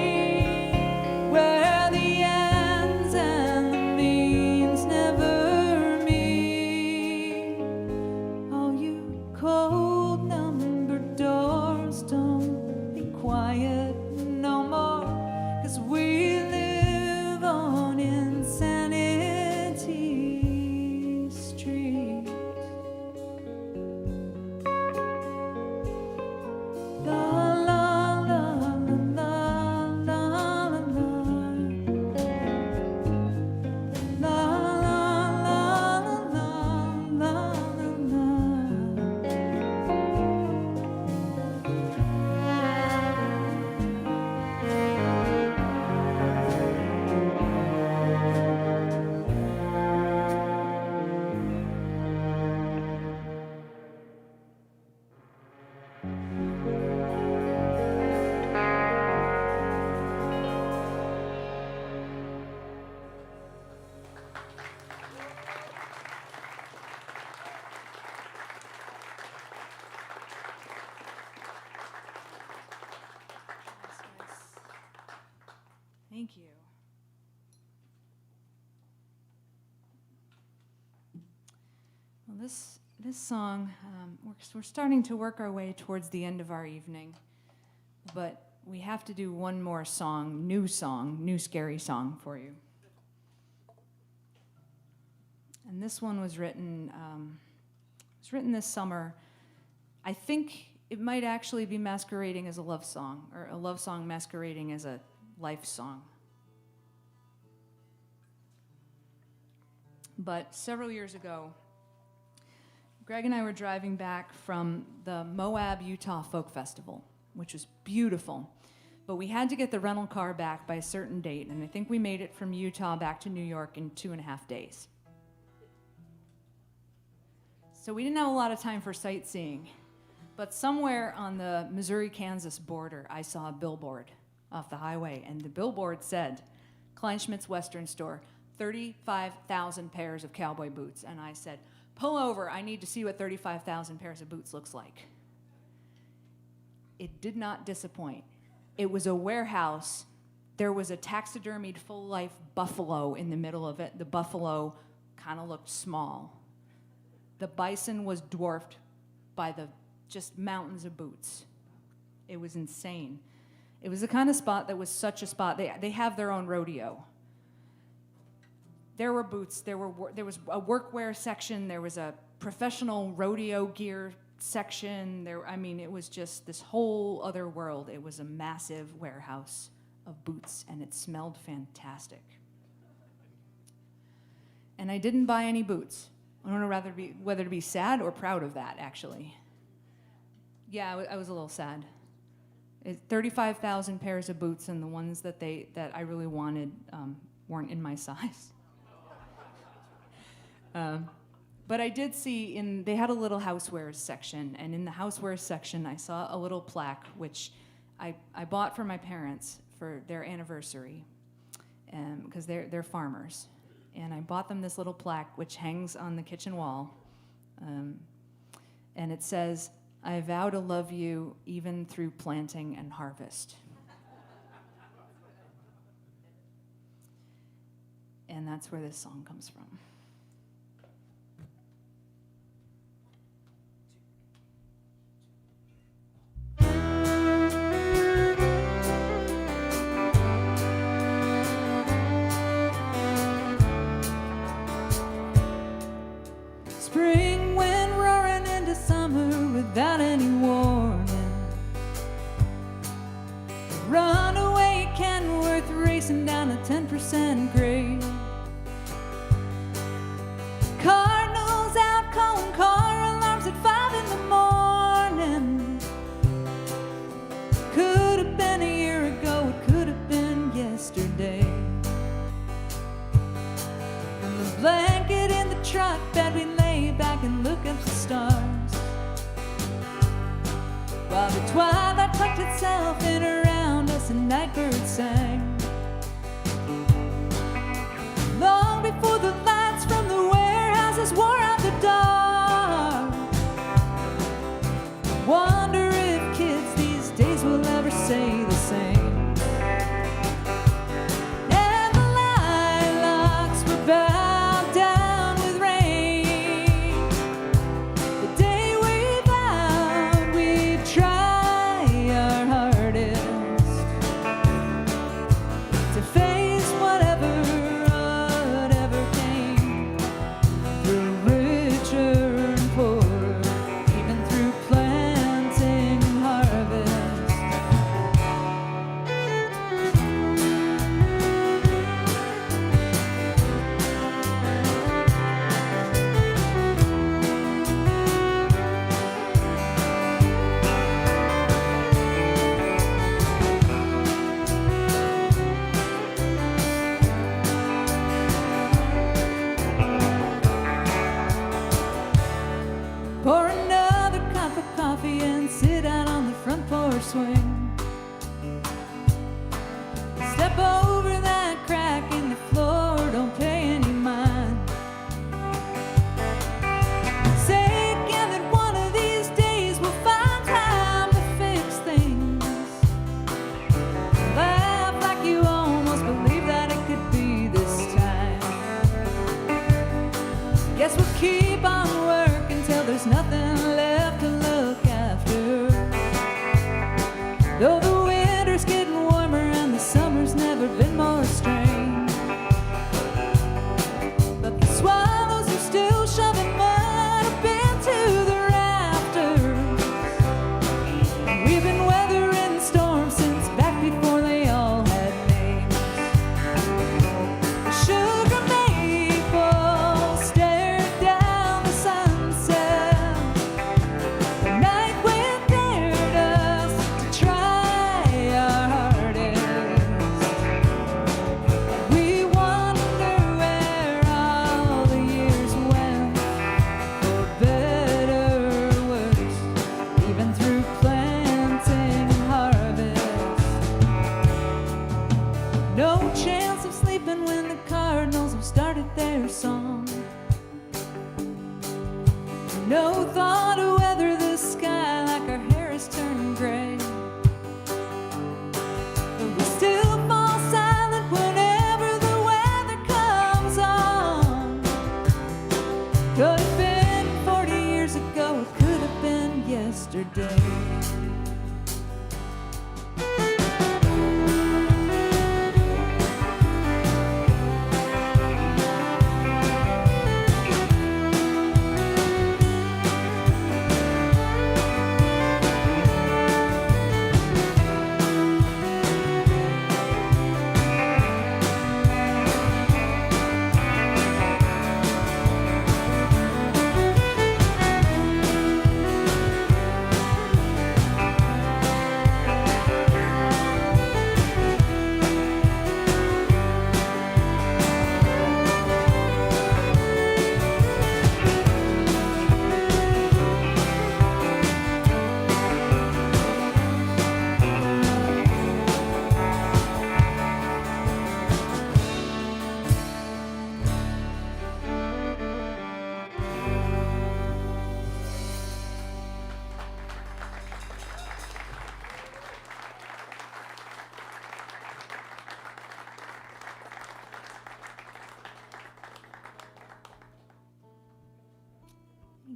where the ends and the means never meet. All you cold-numbered doors, don't be quiet no more, 'cause we live on Insanity Street. La la la la la la la la. La la la la la la Thank you. Well, this song, we're starting to work our way towards the end of our evening, but we have to do one more song, new scary song for you. And this one was written this summer. I think it might actually be masquerading as a love song, or a love song masquerading as a life song. But several years ago, Greg and I were driving back from the Moab, Utah Folk Festival, which was beautiful. But we had to get the rental car back by a certain date, and I think we made it from Utah back to New York in 2.5 days. So we didn't have a lot of time for sightseeing. But somewhere on the Missouri-Kansas border, I saw a billboard off the highway, and the billboard said, Kleinschmidt's Western Store, 35,000 pairs of cowboy boots. And I said, pull over, I need to see what 35,000 pairs of boots looks like. It did not disappoint. It was a warehouse. There was a taxidermied full-life buffalo in the middle of it. The buffalo kind of looked small. The bison was dwarfed by the just mountains of boots. It was insane. It was the kind of spot that was such a spot. They have their own rodeo. there were boots. There was a workwear section. There was a professional rodeo gear section. It was just this whole other world. It was a massive warehouse of boots, and it smelled fantastic. And I didn't buy any boots. I don't know whether to be sad or proud of that, actually. Yeah, I was a little sad. 35,000 pairs of boots, and the ones that I really wanted weren't in my size. But I did see they had a little housewares section, and in the housewares section, I saw a little plaque, which I bought for my parents for their anniversary, because they're farmers. And I bought them this little plaque, which hangs on the kitchen wall, and it says, "I vow to love you even through planting and harvest." And that's where this song comes from. Spring went roaring into summer without any warning. Runaway Kenworth racing down a 10% grade. Cardinals out calling car alarms at 5 in the morning. Could have been a year ago, it could have been yesterday. And the blanket in the truck bed, we lay back and look at the stars, while the twilight tucked itself in around us and nightbirds sang. Long before the lights from the warehouses wore out the dark, wonder if kids these days will ever say the same. And the lilacs were bowed down with rain. The day we vowed we'd try our hardest to face whatever came, through richer and poorer, even through planting and harvest. Pour another cup of coffee and sit out on the front porch swing. Step over that crack in the floor, don't pay any mind. Say again that one of these days we'll find time to fix things. Laugh like you almost believe that it could be this time. Guess we'll keep on working till there's nothing left to look after. Though the winter's getting warmer and the summer's never been more strange. But the swallows are still shoving mud up into the rafters. And we've been weathering storms since back before they all had names. The sugar maple stared down the sunset. The night wind dared us to try our hardest. We wonder where all the years went, for better or worse, even through planting and harvest. No chance of sleeping when the cardinals have started their song. No thought of weather the sky like our hair is turning gray. But we still fall silent whenever the weather comes on. Could have been 40 years ago, it could have been yesterday.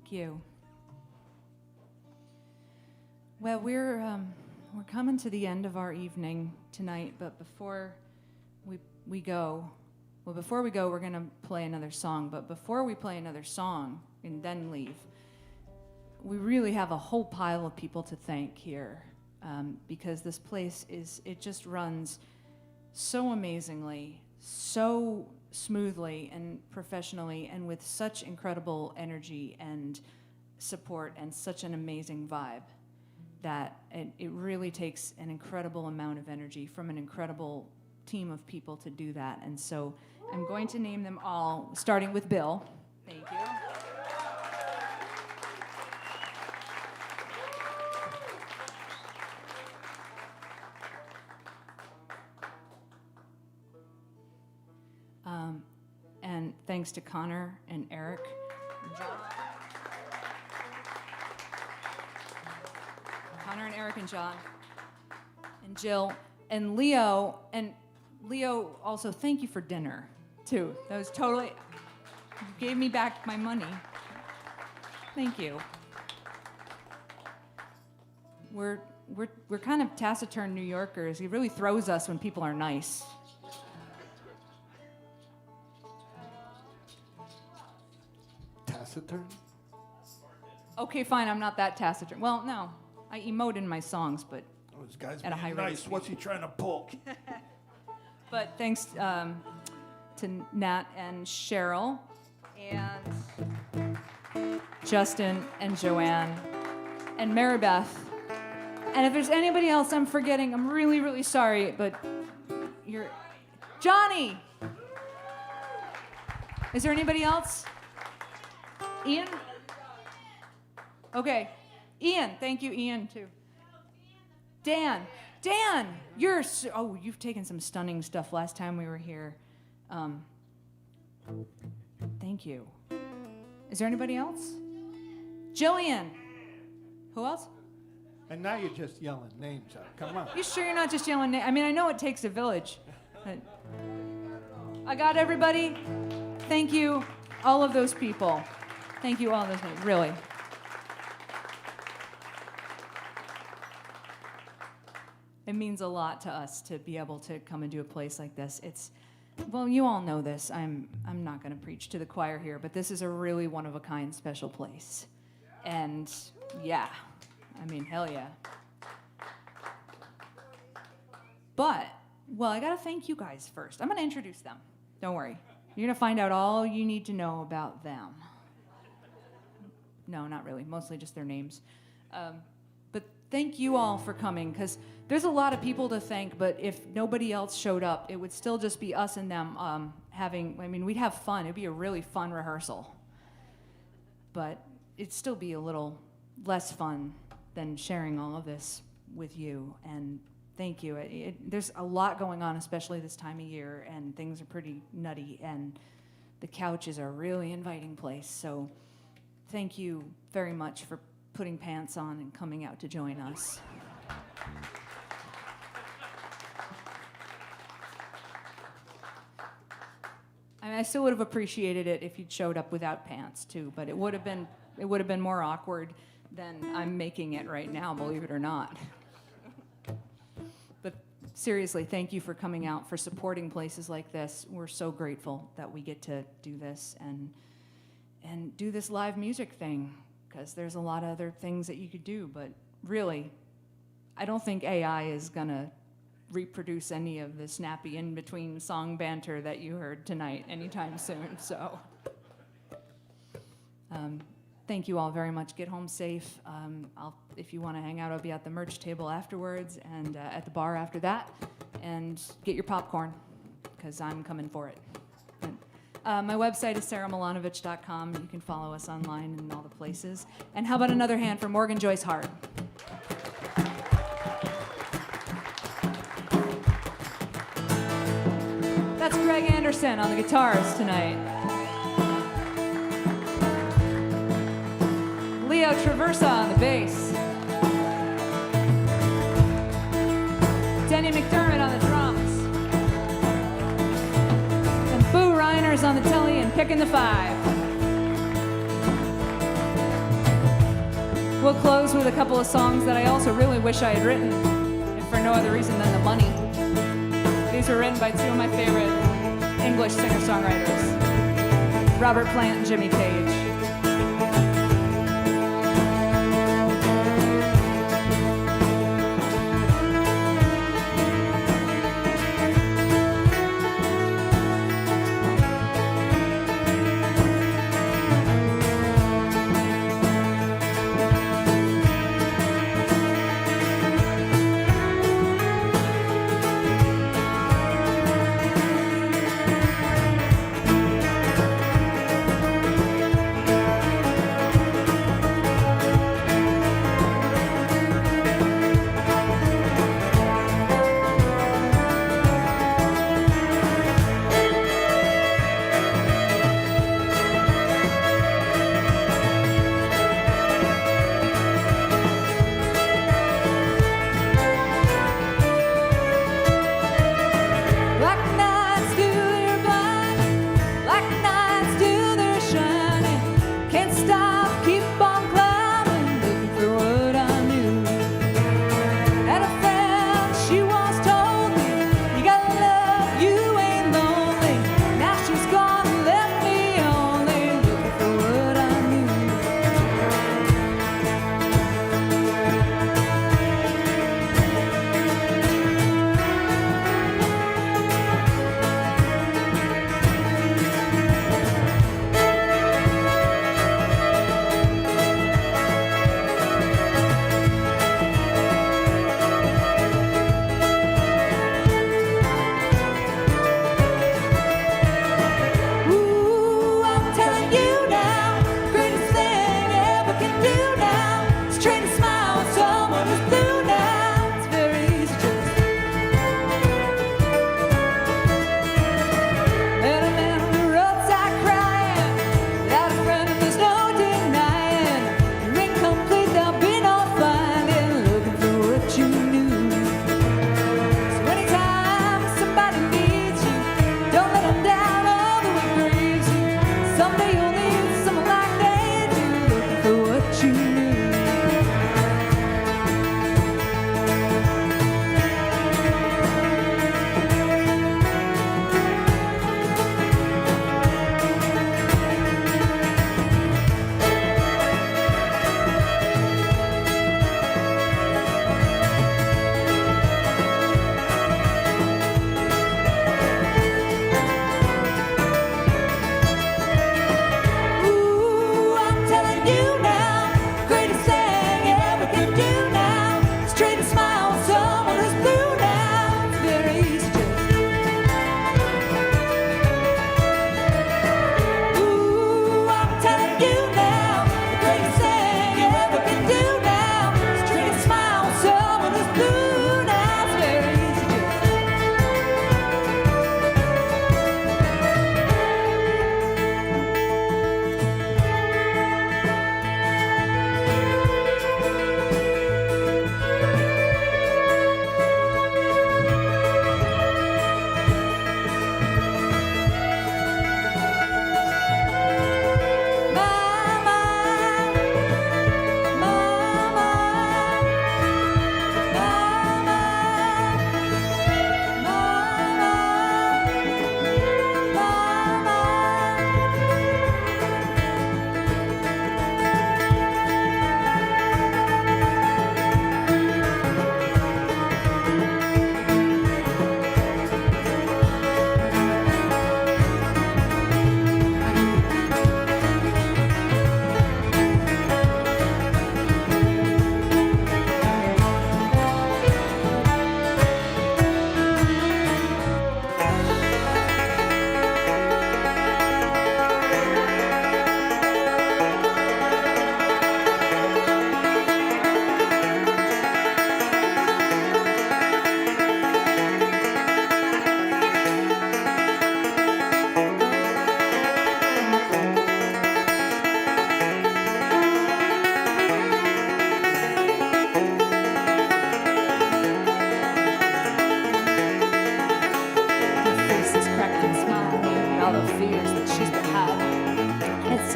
Thank you. Well, we're coming to the end of our evening tonight, but before we go, we're gonna play another song. But before we play another song and then leave, we really have a whole pile of people to thank here, because this place it just runs so amazingly, so smoothly and professionally, and with such incredible energy and support and such an amazing vibe that it really takes an incredible amount of energy from an incredible team of people to do that. And so I'm going to name them all, starting with Bill. Thank you. And thanks to Connor and Eric, and John, and Jill, and Leo. And Leo, also, thank you for dinner, too. That was totally, you gave me back my money. Thank you. We're kind of taciturn New Yorkers. It really throws us when people are nice. Taciturn? Okay, fine, I'm not that taciturn. Well, no, I emote in my songs, but Oh, this guy's at a being high rate of nice. speed. What's he trying to pull? But thanks to Nat and Cheryl and Justin and Joanne and Maribeth. And if there's anybody else I'm forgetting, I'm really, really sorry, but you're... Johnny! Is there anybody else? Ian? Okay. Ian. Thank you, Ian, too. Dan, you've taken some stunning stuff last time we were here. Thank you. Is there anybody else? Jillian. Who else? And now you're just yelling names out. Come on. You sure you're not just yelling? I mean, I know it takes a village. But I got everybody. Thank you, all of those people. Thank you, all of those people, really. It means a lot to us to be able to come and do a place like this. Well, you all know this. I'm not going to preach to the choir here, but this is a really one-of-a-kind special place. And yeah, I mean, hell yeah. But, well, I got to thank you guys first. I'm going to introduce them. Don't worry. You're going to find out all you need to know about them. No, not really. Mostly just their names. But thank you all for coming, because there's a lot of people to thank, but if nobody else showed up, it would still just be us and them we'd have fun. It'd be a really fun rehearsal. But it'd still be a little less fun than sharing all of this with you. And thank you. There's a lot going on, especially this time of year, and things are pretty nutty, and the couch is a really inviting place. So thank you very much for putting pants on and coming out to join us. I mean, I still would have appreciated it if you'd showed up without pants too, but it would have been more awkward than I'm making it right now, believe it or not. But seriously, thank you for coming out, for supporting places like this. We're so grateful that we get to do this and do this live music thing, because there's a lot of other things that you could do, but really, I don't think AI is gonna reproduce any of the snappy in-between song banter that you heard tonight anytime soon. So thank you all very much. Get home safe. If you want to hang out, I'll be at the merch table afterwards and at the bar after that. And get your popcorn, because I'm coming for it. My website is saramilonovich.com. You can follow us online in all the places. And how about another hand for Morgan Joyce Hart? That's Greg Anderson on the guitars tonight. Leo Traversa on the bass. Denny McDermott on the drums. And Boo Reiners on the telly and picking the five. We'll close with a couple of songs that I also really wish I had written, if for no other reason than the money. These were written by two of my favorite English singer-songwriters, Robert Plant and Jimmy Page.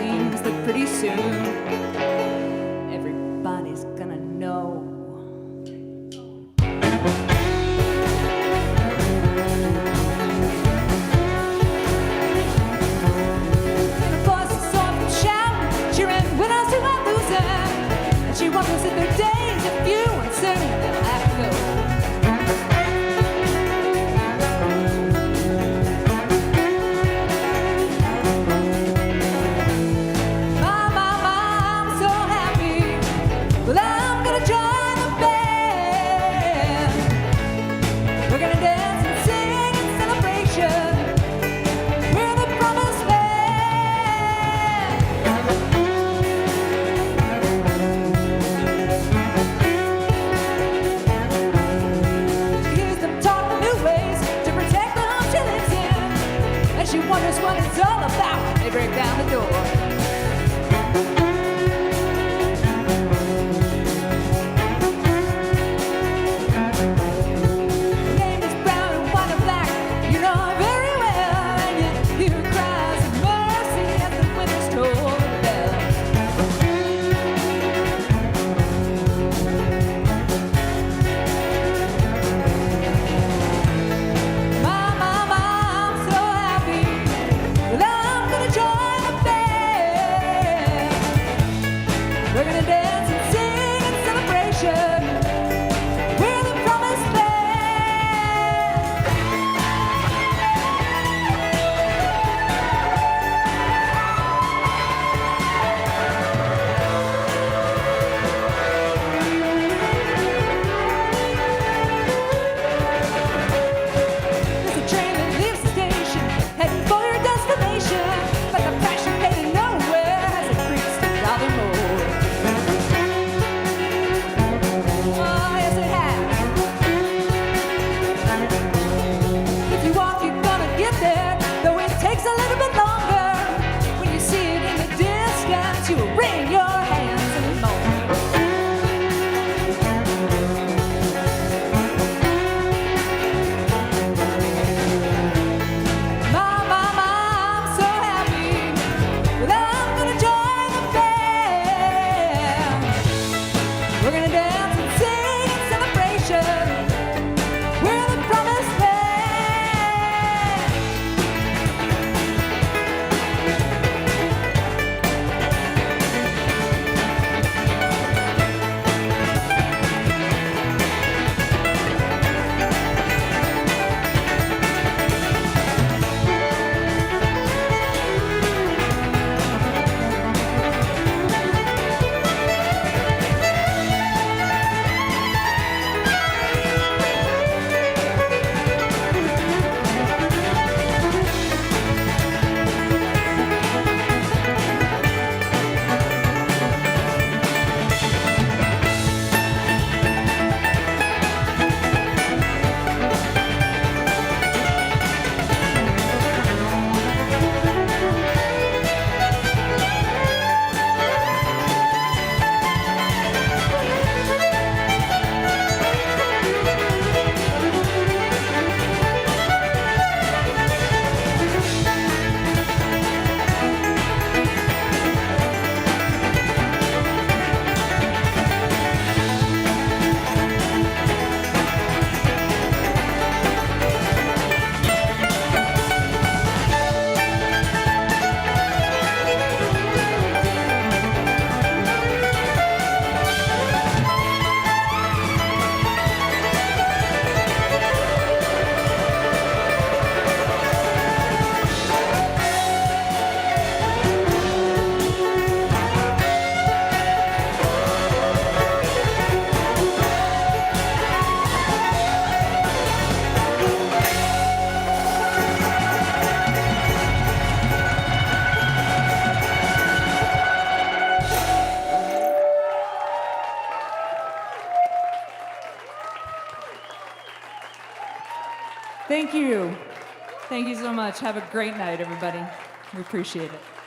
seems that pretty soon everybody Thank you so much. Have a great night, everybody. We appreciate it.